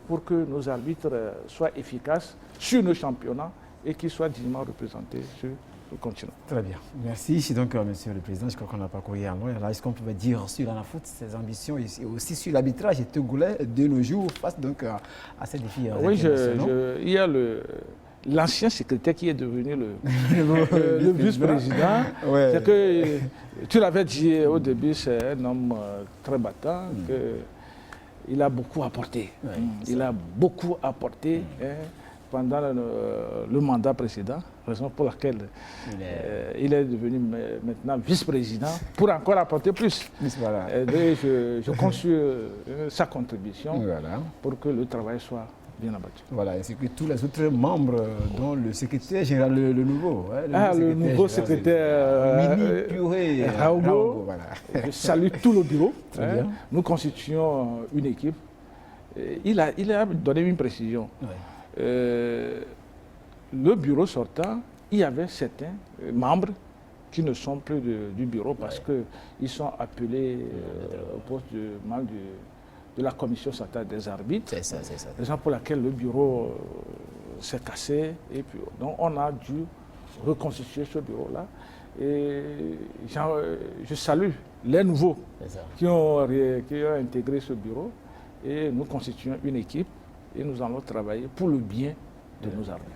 pour que nos arbitres soient efficaces sur nos championnats et qu'ils soient dignement représentés sur le continent. Très bien. Merci. Donc, Monsieur le Président, je crois qu'on a parcouru en loin. Est-ce qu'on pouvait dire sur l'ANAFOOT, ses ambitions et aussi sur l'arbitrage et togolais de nos jours face donc à ces défis? Oui, il y a l'ancien secrétaire qui est devenu le vice-président. Ouais. C'est que, tu l'avais dit au début, c'est un homme très battant, il a beaucoup apporté. Ouais, il a beaucoup apporté pendant le mandat précédent, raison pour laquelle il est devenu maintenant vice-président pour encore apporter plus. Voilà. Je compte sur sa contribution pour que le travail soit bien abattu. Voilà, ainsi que tous les autres membres, dont le secrétaire général, le nouveau. Le nouveau secrétaire Mini Puré Raogo. Voilà. Je salue tout le bureau. Très bien. Nous constituons une équipe. Il a donné une précision. Ouais. Le bureau sortant, il y avait certains membres qui ne sont plus du bureau parce qu'ils sont appelés au poste de membre de la commission centrale des arbitres. C'est ça. Raison pour laquelle le bureau s'est cassé. Et puis, donc on a dû reconstituer ce bureau-là. Et je salue les nouveaux qui ont intégré ce bureau. Et nous constituons une équipe et nous allons travailler pour le bien de nos arbitres.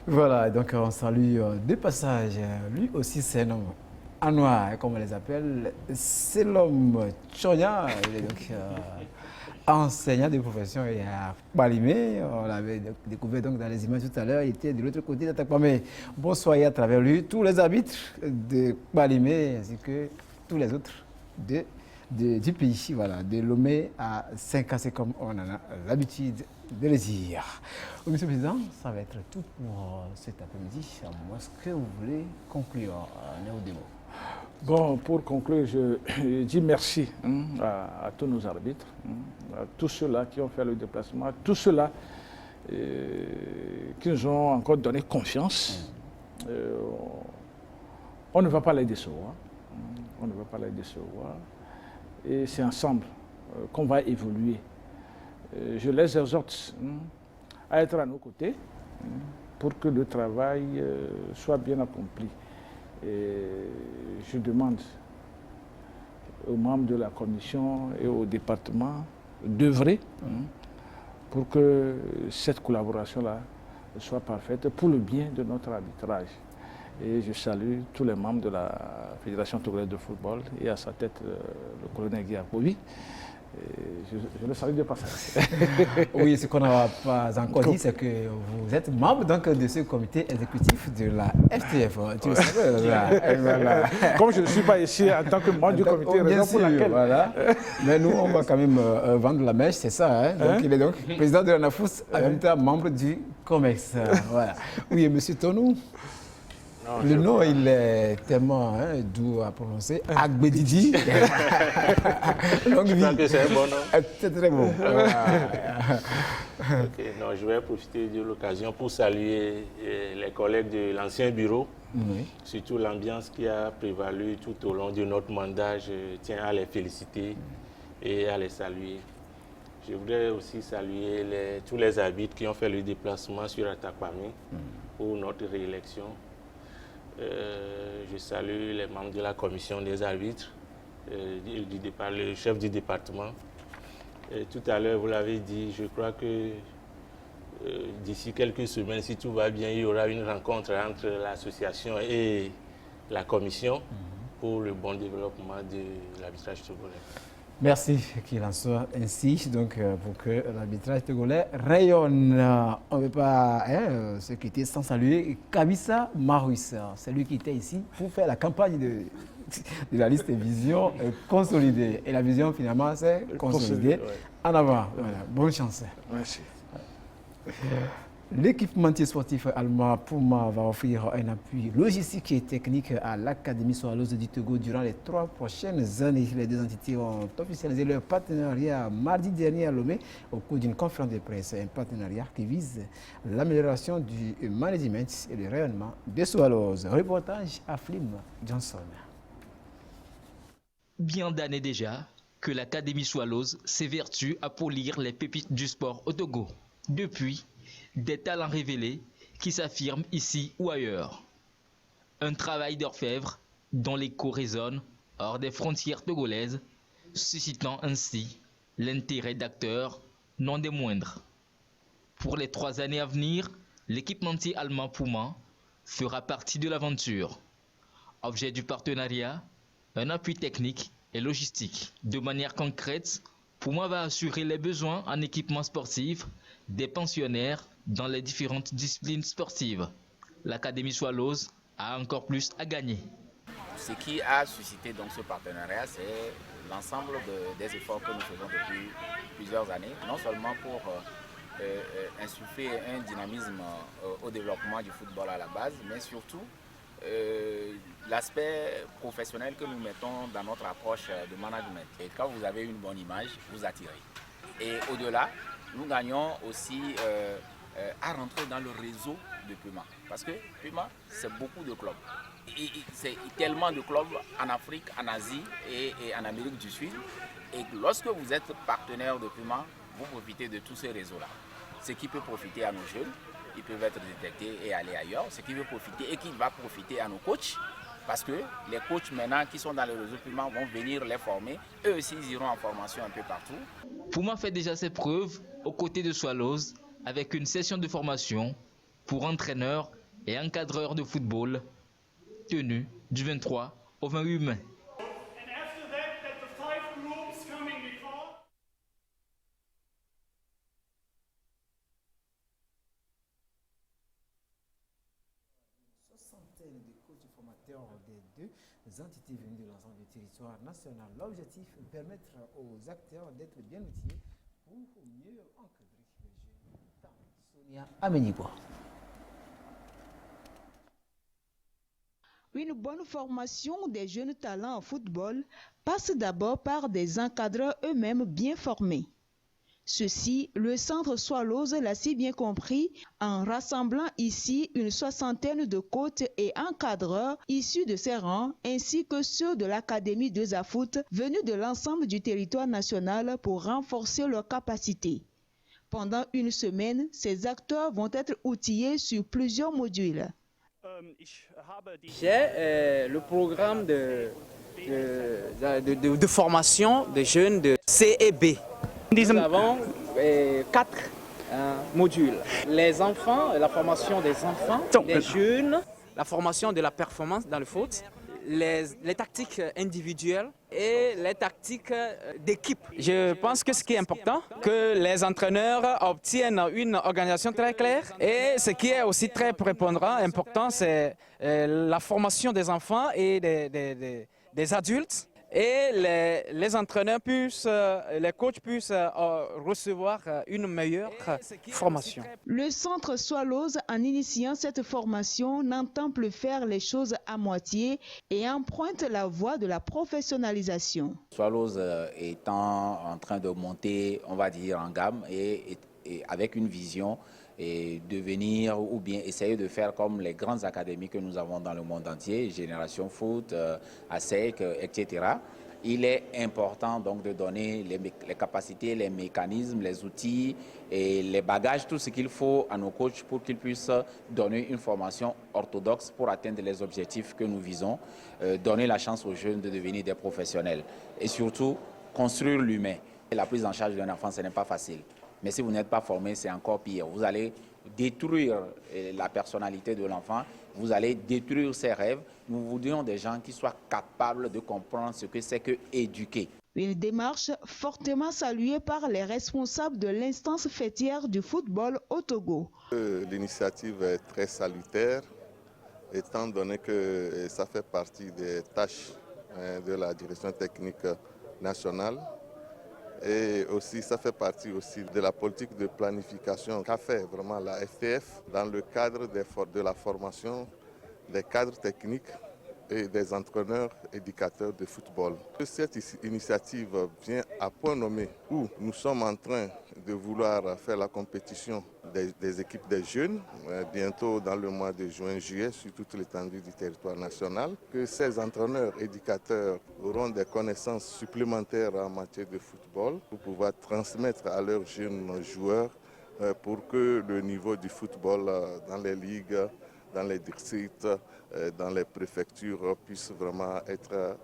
Voilà, donc on salue de passage. Lui aussi, c'est un homme en noir, comme on les appelle. C'est l'homme Chonya. Il est donc enseignant de profession et à Balimé. On l'avait découvert donc dans les images tout à l'heure. Il était de l'autre côté d'Atakpamé. Bonsoir à travers lui, tous les arbitres de Balimé ainsi que tous les autres du pays, voilà, de Lomé à Saint-Cassé comme on en a l'habitude de le dire. Monsieur le Président, ça va être tout pour cet après-midi. Est-ce que vous voulez conclure, Néo-Démo? Bon, pour conclure, je dis merci à tous nos arbitres, à tous ceux-là qui ont fait le déplacement, à tous ceux-là qui nous ont encore donné confiance. On ne va pas les décevoir. On ne va pas les décevoir. Et c'est ensemble qu'on va évoluer. Je les exhorte à être à nos côtés pour que le travail soit bien accompli. Et je demande aux membres de la commission et au département d'œuvrer pour que cette collaboration-là soit parfaite pour le bien de notre arbitrage. Et je salue tous les membres de la Fédération togolaise de football et à sa tête le colonel Guy Akobi. Je le salue de passage. Oui, ce qu'on n'a pas encore dit, c'est que vous êtes membre donc, de ce comité exécutif de la FTF. Tu le savais, Comme je ne suis pas ici en tant que membre du comité, raison pour laquelle. Voilà. Mais nous, on va quand même vendre la mèche, c'est ça. Hein? Donc, il est donc président de l'ANAFOUS, en même temps membre du COMEX. Voilà. Oui, M. Tonou. Le nom, il est tellement doux à prononcer. Agbedidi. Je crois que c'est un bon nom. C'est très bon. Okay, non, je vais profiter de l'occasion pour saluer les collègues de l'ancien bureau, surtout l'ambiance qui a prévalu tout au long de notre mandat. Je tiens à les féliciter et à les saluer. Je voudrais aussi saluer tous les arbitres qui ont fait le déplacement sur Atakpamé pour notre réélection. Je salue les membres de la commission des arbitres, le chef du département. Tout à l'heure, vous l'avez dit, je crois que d'ici quelques semaines, si tout va bien, il y aura une rencontre entre l'association et la commission pour le bon développement de l'arbitrage togolais. Merci qu'il en soit ainsi, donc pour que l'arbitrage togolais rayonne. On ne veut pas se quitter sans saluer Kabissa Marouis. C'est lui qui était ici pour faire la campagne de la liste Vision consolidée. Et la vision, finalement, c'est consolidée. En avant. Voilà. Bonne chance. Merci. L'équipementier sportif allemand Puma va offrir un appui logistique et technique à l'Académie Swallows du Togo durant les 3 prochaines années. Les deux entités ont officialisé leur partenariat mardi dernier à Lomé au cours d'une conférence de presse. Un partenariat qui vise l'amélioration du management et le rayonnement des Swallows. Reportage à Flim Johnson. Bien d'années déjà que l'Académie Swallows s'évertue à polir les pépites du sport au Togo. Depuis, des talents révélés qui s'affirment ici ou ailleurs. Un travail d'orfèvre dont l'écho résonne hors des frontières togolaises, suscitant ainsi l'intérêt d'acteurs non des moindres. Pour les 3 années à venir, l'équipementier allemand Puma fera partie de l'aventure. Objet du partenariat, un appui technique et logistique. De manière concrète, Puma va assurer les besoins en équipement sportif des pensionnaires dans les différentes disciplines sportives. L'Académie Swallows a encore plus à gagner. Ce qui a suscité donc ce partenariat, c'est l'ensemble des efforts que nous faisons depuis plusieurs années, non seulement pour insuffler un dynamisme au développement du football à la base, mais surtout l'aspect professionnel que nous mettons dans notre approche de management. Et quand vous avez une bonne image, vous attirez. Et au-delà, nous gagnons aussi à rentrer dans le réseau de Puma. Parce que Puma, c'est beaucoup de clubs. C'est tellement de clubs en Afrique, en Asie et en Amérique du Sud. Et lorsque vous êtes partenaire de Puma, vous profitez de tous ces réseaux-là. Ce qui peut profiter à nos jeunes, ils peuvent être détectés et aller ailleurs. Ce qui veut profiter et qui va profiter à nos coachs. Parce que les coachs maintenant qui sont dans le réseau Puma vont venir les former. Eux aussi, ils iront en formation un peu partout. Puma fait déjà ses preuves aux côtés de Swallows avec une session de formation pour entraîneurs et encadreurs de football tenue du 23 au 28 mai. Des coachs formateurs des deux entités venues de l'ensemble du territoire national. L'objectif est de permettre aux acteurs d'être bien outillés pour mieux encadrer les jeunes. Sonia Amenigua. Une bonne formation des jeunes talents en football passe d'abord par des encadreurs eux-mêmes bien formés. Ceci, le centre Swallows l'a si bien compris en rassemblant ici une soixantaine de coachs et encadreurs issus de ses rangs ainsi que ceux de l'Académie de Zafoot venus de l'ensemble du territoire national pour renforcer leurs capacités. Pendant une semaine, ces acteurs vont être outillés sur plusieurs modules. J'ai le programme de formation des jeunes de C et B. Nous avons 4 modules. Les enfants, la formation des enfants, les jeunes, la formation de la performance dans le foot, les tactiques individuelles et les tactiques d'équipe. Je pense que ce qui est important, que les entraîneurs obtiennent une organisation très claire et ce qui est aussi très prépondérant, important, c'est la formation des enfants et des adultes. Et les entraîneurs puissent, les coachs puissent recevoir une meilleure formation. Le centre Swallows, en initiant cette formation, n'entend plus faire les choses à moitié et emprunte la voie de la professionnalisation. Swallows étant en train de monter, on va dire, en gamme et avec une vision et devenir ou bien essayer de faire comme les grandes académies que nous avons dans le monde entier, Génération Foot, ASEC, etc. Il est important donc de donner les capacités, les mécanismes, les outils et les bagages, tout ce qu'il faut à nos coachs pour qu'ils puissent donner une formation orthodoxe pour atteindre les objectifs que nous visons, donner la chance aux jeunes de devenir des professionnels et surtout construire l'humain. La prise en charge d'un enfant, ce n'est pas facile. Mais si vous n'êtes pas formé, c'est encore pire. Vous allez détruire la personnalité de l'enfant, vous allez détruire ses rêves. Nous voudrions des gens qui soient capables de comprendre ce que c'est que éduquer. Une démarche fortement saluée par les responsables de l'instance fêtière du football au Togo. L'initiative est très salutaire, étant donné que ça fait partie des tâches de la direction technique nationale. Et aussi, ça fait partie aussi de la politique de planification qu'a fait vraiment la FTF dans le cadre de la formation des cadres techniques et des entraîneurs éducateurs de football. Cette initiative vient à point nommé où nous sommes en train de vouloir faire la compétition des équipes des jeunes, bientôt dans le mois de juin-juillet sur toute l'étendue du territoire national, que ces entraîneurs éducateurs auront des connaissances supplémentaires en matière de football pour pouvoir transmettre à leurs jeunes joueurs pour que le niveau du football dans les ligues, dans les districts, dans les préfectures puisse vraiment être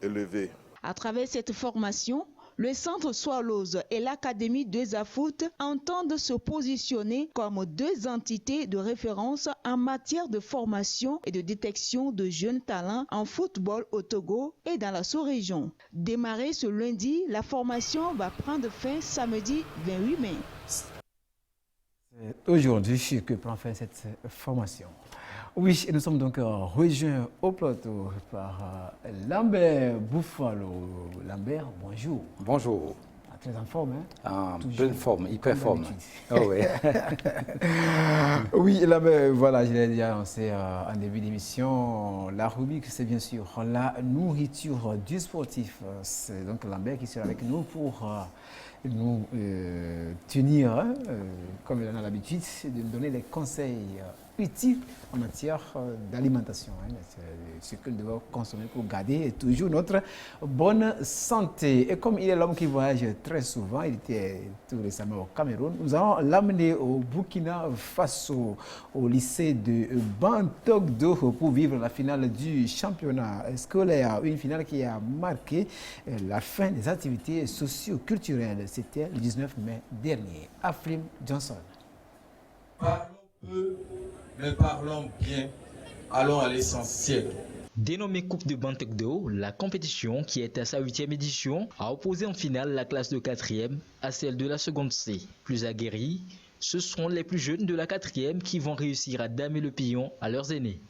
élevé. À travers cette formation, Le centre Swallows et l'Académie de Zafoot entendent se positionner comme deux entités de référence en matière de formation et de détection de jeunes talents en football au Togo et dans la sous-région. Démarrée ce lundi, la formation va prendre fin samedi 28 mai. C'est aujourd'hui que prend fin cette formation. Oui, et nous sommes donc rejoints au plateau par Lambert Bouffalo. Lambert, bonjour. Bonjour. Très en forme, hein? En pleine forme, hyper forme. Oh, oui. Oui, Lambert, voilà, je l'ai déjà annoncé en début d'émission. La rubrique, c'est bien sûr la nourriture du sportif. C'est donc Lambert qui sera avec nous pour nous tenir, comme il en a l'habitude, de nous donner des conseils utiles en matière d'alimentation. Ce que nous devons consommer pour garder toujours notre bonne santé. Et comme il est l'homme qui voyage très souvent, il était tout récemment au Cameroun, nous allons l'amener au Burkina Faso, au lycée de Bantogdo, pour vivre la finale du championnat scolaire. Une finale qui a marqué la fin des activités socio-culturelles. C'était le 19 mai dernier. Aflim Johnson. Parlons peu, mais parlons bien. Allons à l'essentiel. Dénommée Coupe de Bantogdo, la compétition, qui est à sa 8e édition, a opposé en finale la classe de 4e à celle de la seconde C. Plus aguerris, ce sont les plus jeunes de la 4e qui vont réussir à damer le pion à leurs aînés.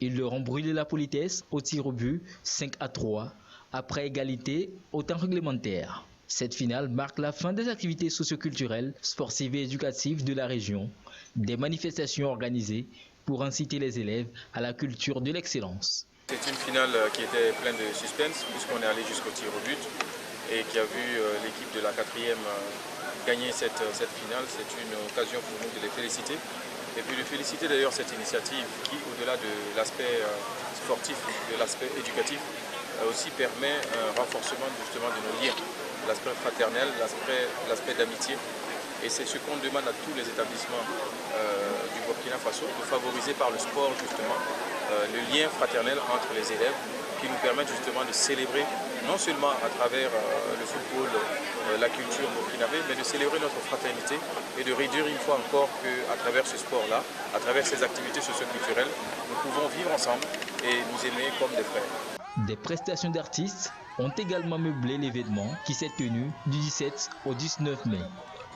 Ils leur ont brûlé la politesse au tir au but 5-3, après égalité au temps réglementaire. Cette finale marque la fin des activités socioculturelles, sportives et éducatives de la région, des manifestations organisées pour inciter les élèves à la culture de l'excellence. C'est une finale qui était pleine de suspense puisqu'on est allé jusqu'au tir au but et qui a vu l'équipe de la 4e gagner cette finale. C'est une occasion pour nous de les féliciter et puis de féliciter d'ailleurs cette initiative qui, au-delà de l'aspect sportif, de l'aspect éducatif, aussi permet un renforcement justement de nos liens, l'aspect fraternel, l'aspect d'amitié. Et c'est ce qu'on demande à tous les établissements du Burkina Faso, de favoriser par le sport justement le lien fraternel entre les élèves qui nous permettent justement de célébrer non seulement à travers le football, la culture burkinabé, mais de célébrer notre fraternité et de réduire une fois encore qu'à travers ce sport-là, à travers ces activités socioculturelles, nous pouvons vivre ensemble et nous aimer comme des frères. Des prestations d'artistes ont également meublé l'événement qui s'est tenu du 17 au 19 mai.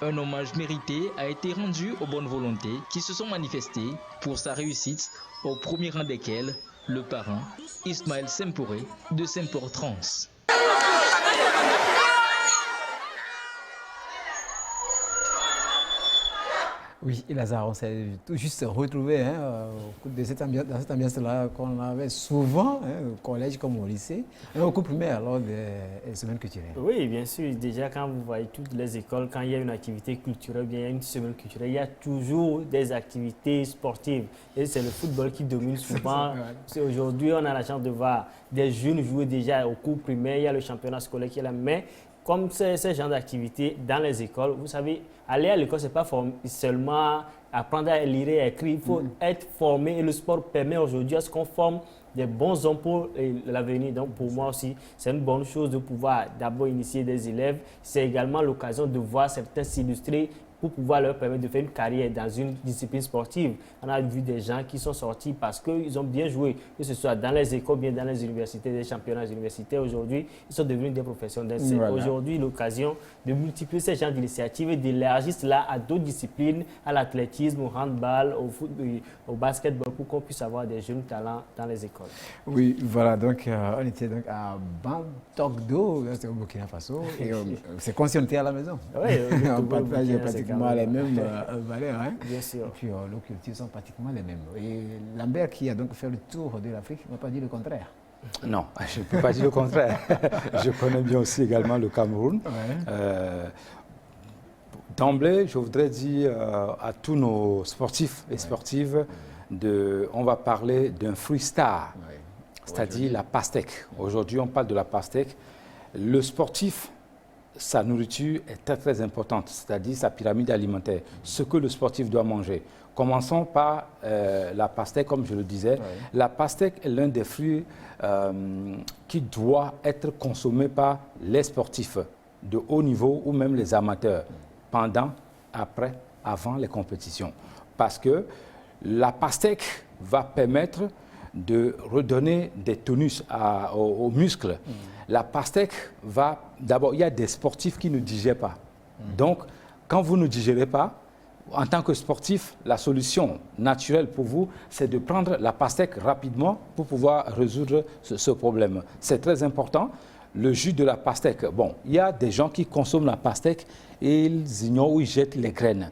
Un hommage mérité a été rendu aux bonnes volontés qui se sont manifestées pour sa réussite, au premier rang desquels le parrain Ismaël Semporé de Sempor-Trans. Oui, Lazare, on s'est tout juste retrouvé dans cette ambiance-là qu'on avait souvent au collège comme au lycée, au cours primaire lors des semaines culturelles. Oui, bien sûr. Déjà, quand vous voyez toutes les écoles, quand il y a une activité culturelle, bien il y a une semaine culturelle, il y a toujours des activités sportives. Et c'est le football qui domine souvent. Aujourd'hui, on a la chance de voir des jeunes jouer déjà au cours primaire. Il y a le championnat scolaire qui est là. Mais comme ces genres d'activités dans les écoles, vous savez, aller à l'école, ce n'est pas seulement apprendre à lire et à écrire. Il faut être formé et le sport permet aujourd'hui à ce qu'on forme des bons hommes pour l'avenir. Donc pour moi aussi, c'est une bonne chose de pouvoir d'abord initier des élèves. C'est également l'occasion de voir certains s'illustrer pour pouvoir leur permettre de faire une carrière dans une discipline sportive. On a vu des gens qui sont sortis parce qu'ils ont bien joué, que ce soit dans les écoles, bien dans les universités, des championnats universitaires. Aujourd'hui, ils sont devenus des professionnels. C'est aujourd'hui l'occasion de multiplier ces genres d'initiatives et d'élargir cela à d'autres disciplines, à l'athlétisme, au handball, au foot, au basketball, pour qu'on puisse avoir des jeunes talents dans les écoles. Oui, voilà, donc on était donc à Bantogdo, c'est au Burkina Faso, et c'est comme si on était à la maison. Oui, on partage pratiquement les mêmes valeurs. Hein? Bien sûr. Et puis nos cultures sont pratiquement les mêmes. Et Lambert, qui a donc fait le tour de l'Afrique, ne m'a pas dit le contraire. Non, je ne peux pas dire le contraire. Je connais bien aussi également le Cameroun. D'emblée, je voudrais dire à tous nos sportifs et sportives, on va parler d'un freestyle, c'est-à-dire la pastèque. Aujourd'hui, on parle de la pastèque. Le sportif, sa nourriture est très très importante, c'est-à-dire sa pyramide alimentaire, ce que le sportif doit manger. Commençons par la pastèque, comme je le disais. La pastèque est l'un des fruits qui doit être consommé par les sportifs. de haut niveau ou même les amateurs pendant, après, avant les compétitions. Parce que la pastèque va permettre de redonner des tonus aux muscles. La pastèque va... D'abord, il y a des sportifs qui ne digèrent pas. Donc, quand vous ne digérez pas, en tant que sportif, la solution naturelle pour vous, c'est de prendre la pastèque rapidement pour pouvoir résoudre ce problème. C'est très important. Le jus de la pastèque, bon, il y a des gens qui consomment la pastèque et ils ignorent ou ils jettent les graines.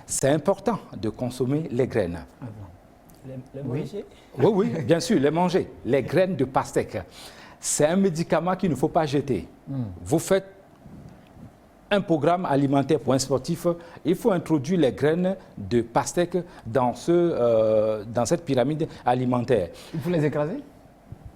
C'est important de consommer les graines. Les manger? Oui, bien sûr, les manger. Les graines de pastèque. C'est un médicament qu'il ne faut pas jeter. Vous faites un programme alimentaire pour un sportif, il faut introduire les graines de pastèque dans cette pyramide alimentaire. Il faut les écraser?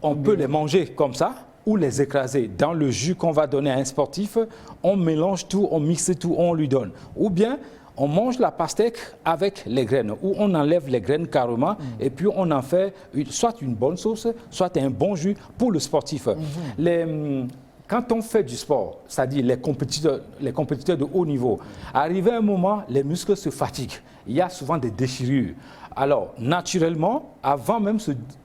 On peut les manger comme ça ou les écraser. Dans le jus qu'on va donner à un sportif, on mélange tout, on mixe tout, on lui donne. Ou bien, on mange la pastèque avec les graines, ou on enlève les graines carrément, et puis on en fait soit une bonne sauce, soit un bon jus pour le sportif. Quand on fait du sport, c'est-à-dire les compétiteurs de haut niveau, arrivé à un moment, les muscles se fatiguent. Il y a souvent des déchirures. Alors, naturellement, avant même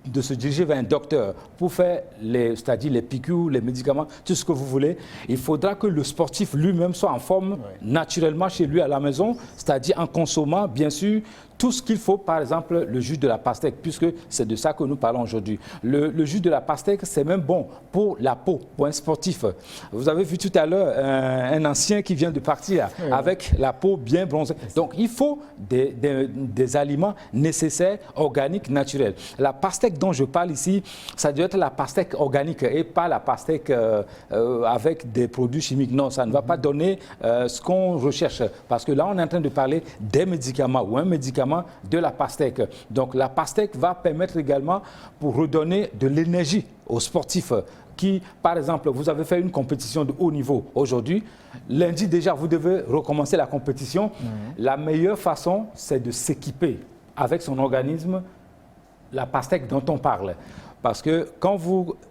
de se diriger vers un docteur pour faire c'est-à-dire les piqûres, les médicaments, tout ce que vous voulez, il faudra que le sportif lui-même soit en forme naturellement chez lui à la maison, c'est-à-dire en consommant, bien sûr, tout ce qu'il faut, par exemple, le jus de la pastèque, puisque c'est de ça que nous parlons aujourd'hui. Le jus de la pastèque, c'est même bon pour la peau, pour un sportif. Vous avez vu tout à l'heure un ancien qui vient de partir avec la peau bien bronzée. Donc, il faut des aliments nécessaires, organiques, naturels. La pastèque dont je parle ici, ça doit être la pastèque organique et pas la pastèque avec des produits chimiques. Non, ça ne va pas donner ce qu'on recherche. Parce que là, on est en train de parler des médicaments ou un médicament de la pastèque. Donc la pastèque va permettre également pour redonner de l'énergie aux sportifs qui, par exemple, vous avez fait une compétition de haut niveau aujourd'hui. Lundi déjà, vous devez recommencer la compétition. La meilleure façon, c'est de s'équiper avec son organisme, la pastèque dont on parle. Parce que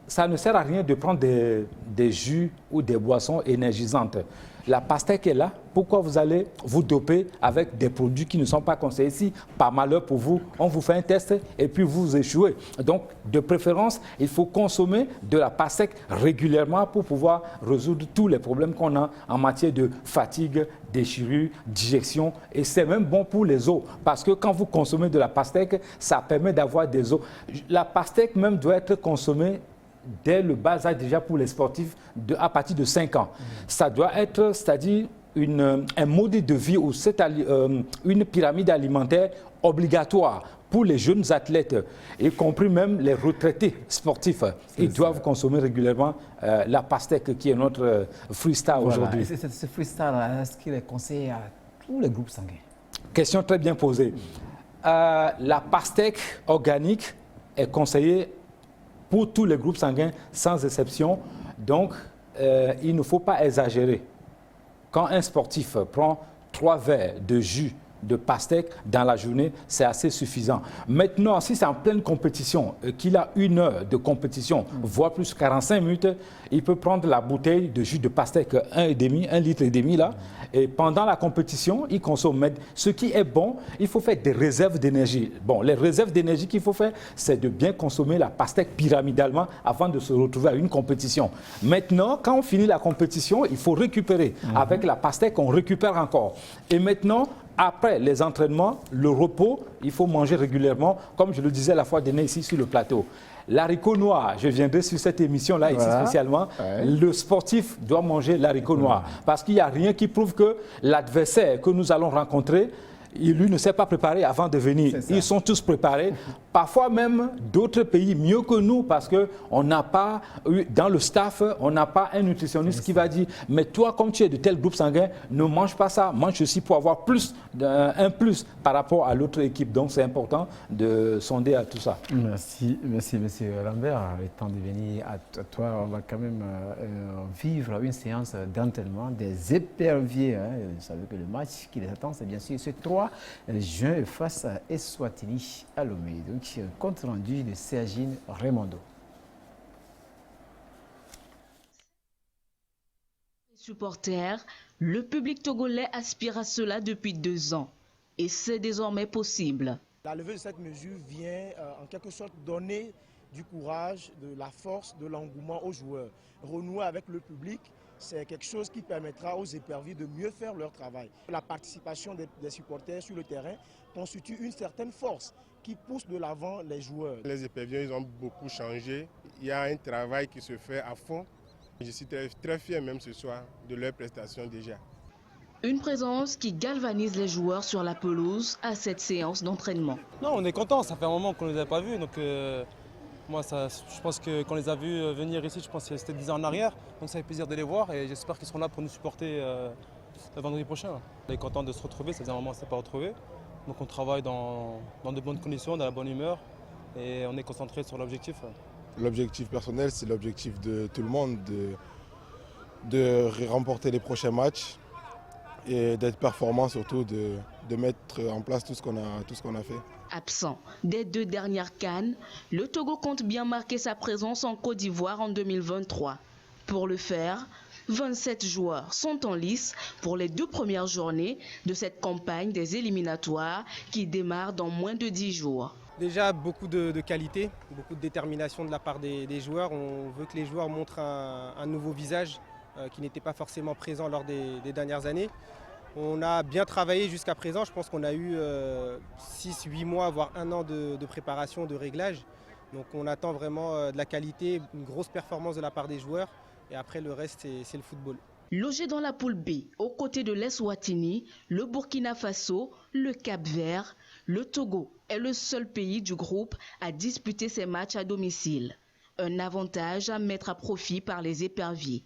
ça ne sert à rien de prendre des jus ou des boissons énergisantes. La pastèque est là. Pourquoi vous allez vous doper avec des produits qui ne sont pas conseillés? Si, par malheur pour vous, on vous fait un test et puis vous échouez. Donc, de préférence, il faut consommer de la pastèque régulièrement pour pouvoir résoudre tous les problèmes qu'on a en matière de fatigue, déchirure, digestion. Et c'est même bon pour les os. Parce que quand vous consommez de la pastèque, ça permet d'avoir des os. La pastèque même doit être consommée dès le bas âge déjà pour les sportifs à partir de 5 ans. Ça doit être, c'est-à-dire un mode de vie ou une pyramide alimentaire obligatoire pour les jeunes athlètes, y compris même les retraités sportifs. Ils doivent consommer régulièrement la pastèque qui est notre freestyle aujourd'hui. Ce freestyle, est-ce qu'il est conseillé à tous les groupes sanguins? Question très bien posée. La pastèque organique est conseillée pour tous les groupes sanguins, sans exception. Donc, il ne faut pas exagérer. Quand un sportif prend 3 verres de jus de pastèque dans la journée, c'est assez suffisant. Maintenant, si c'est en pleine compétition, qu'il a 1 heure de compétition, voire plus 45 minutes, il peut prendre la bouteille de jus de pastèque 1,5 litre là, et pendant la compétition, il consomme. Mais ce qui est bon, il faut faire des réserves d'énergie. Bon, les réserves d'énergie qu'il faut faire, c'est de bien consommer la pastèque pyramidalement avant de se retrouver à une compétition. Maintenant, quand on finit la compétition, il faut récupérer. Avec la pastèque, on récupère encore. Et maintenant, après les entraînements, le repos, il faut manger régulièrement, comme je le disais la fois dernière ici sur le plateau. L'haricot noir, je viendrai sur cette émission-là ici spécialement, le sportif doit manger l'haricot noir. Parce qu'il n'y a rien qui prouve que l'adversaire que nous allons rencontrer, lui ne s'est pas préparé avant de venir. Ils sont tous préparés. Parfois même d'autres pays mieux que nous parce qu'on n'a pas, dans le staff, on n'a pas un nutritionniste qui va dire « Mais toi, comme tu es de tel groupe sanguin, ne mange pas ça, mange ceci pour avoir un plus par rapport à l'autre équipe. » Donc c'est important de sonder à tout ça. Merci, monsieur Lambert. Le temps de venir à toi, on va quand même vivre une séance d'entraînement des éperviers. Vous savez que le match qui les attend, c'est bien sûr ce 3 juin face à Eswatini à Lomé. Donc, compte rendu de Sergine Raimondo. Supporters, le public togolais aspire à cela depuis 2 ans et c'est désormais possible. La levée de cette mesure vient en quelque sorte donner du courage, de la force, de l'engouement aux joueurs. Renouer avec le public, c'est quelque chose qui permettra aux éperviers de mieux faire leur travail. La participation des supporters sur le terrain constitue une certaine force qui pousse de l'avant les joueurs. Les éperviers ils ont beaucoup changé. Il y a un travail qui se fait à fond. Je suis très fier même ce soir de leurs prestations déjà. Une présence qui galvanise les joueurs sur la pelouse à cette séance d'entraînement. Non, on est content, ça fait un moment qu'on ne les avait pas vus. Donc moi, je pense qu'on les a vus venir ici, je pense que c'était 10 ans en arrière. Donc ça fait plaisir de les voir et j'espère qu'ils seront là pour nous supporter le vendredi prochain. On est content de se retrouver, ça faisait un moment qu'on ne s'est pas retrouvés. Donc on travaille dans de bonnes conditions, dans la bonne humeur et on est concentré sur l'objectif. L'objectif personnel, c'est l'objectif de tout le monde, de remporter les prochains matchs et d'être performant, surtout de mettre en place tout ce qu'on a fait. Absent des 2 dernières CAN, le Togo compte bien marquer sa présence en Côte d'Ivoire en 2023. Pour le faire, 27 joueurs sont en lice pour les 2 premières journées de cette campagne des éliminatoires qui démarre dans moins de 10 jours. Déjà beaucoup de qualité, beaucoup de détermination de la part des joueurs. On veut que les joueurs montrent un nouveau visage qui n'était pas forcément présent lors des dernières années. On a bien travaillé jusqu'à présent, je pense qu'on a eu 6-8 mois, voire 1 an de préparation, de réglage. Donc on attend vraiment de la qualité, une grosse performance de la part des joueurs et après le reste c'est le football. Logé dans la poule B, aux côtés de l'Eswatini, le Burkina Faso, le Cap-Vert, le Togo est le seul pays du groupe à disputer ses matchs à domicile. Un avantage à mettre à profit par les éperviers.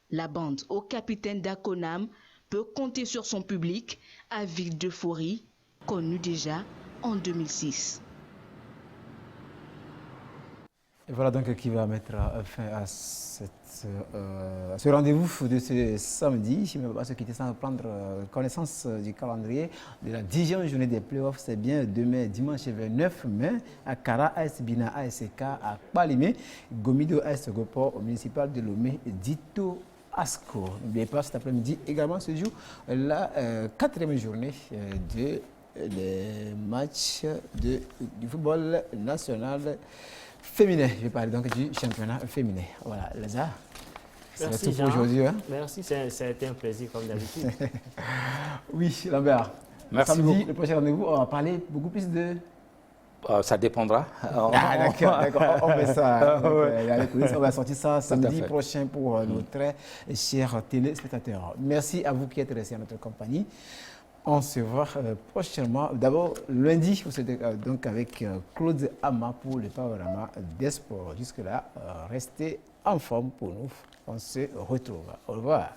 La bande au capitaine d'Akonam peut compter sur son public, avide d'euphorie, connu déjà en 2006. Et voilà donc qui va mettre fin à ce rendez-vous de ce samedi. Je ne vais pas se quitter sans prendre connaissance du calendrier de la 10e journée des playoffs. C'est bien demain, dimanche 29 mai, à Kara, AS Bina, ASK, à Kpalimé, Gomido, AS Gopor, au municipal de Lomé, Dito Asco. N'oubliez pas, cet après-midi également se joue la 4e journée des matchs du football national féminin. Je vais parler donc du championnat féminin. Voilà, Lazare. Merci tout pour aujourd'hui. Hein? Merci, ça a été un plaisir comme d'habitude. Oui, Lambert. Merci samedi, beaucoup. Le prochain rendez-vous, on va parler beaucoup plus de... Ça dépendra. D'accord, on fait ça. On va sortir ça samedi prochain pour nos très chers téléspectateurs. Merci à vous qui êtes restés à notre compagnie. On se voit prochainement. D'abord, lundi, vous serez donc avec Claude Ama pour le Panorama des sports. Jusque-là, restez en forme pour nous. On se retrouve. Au revoir.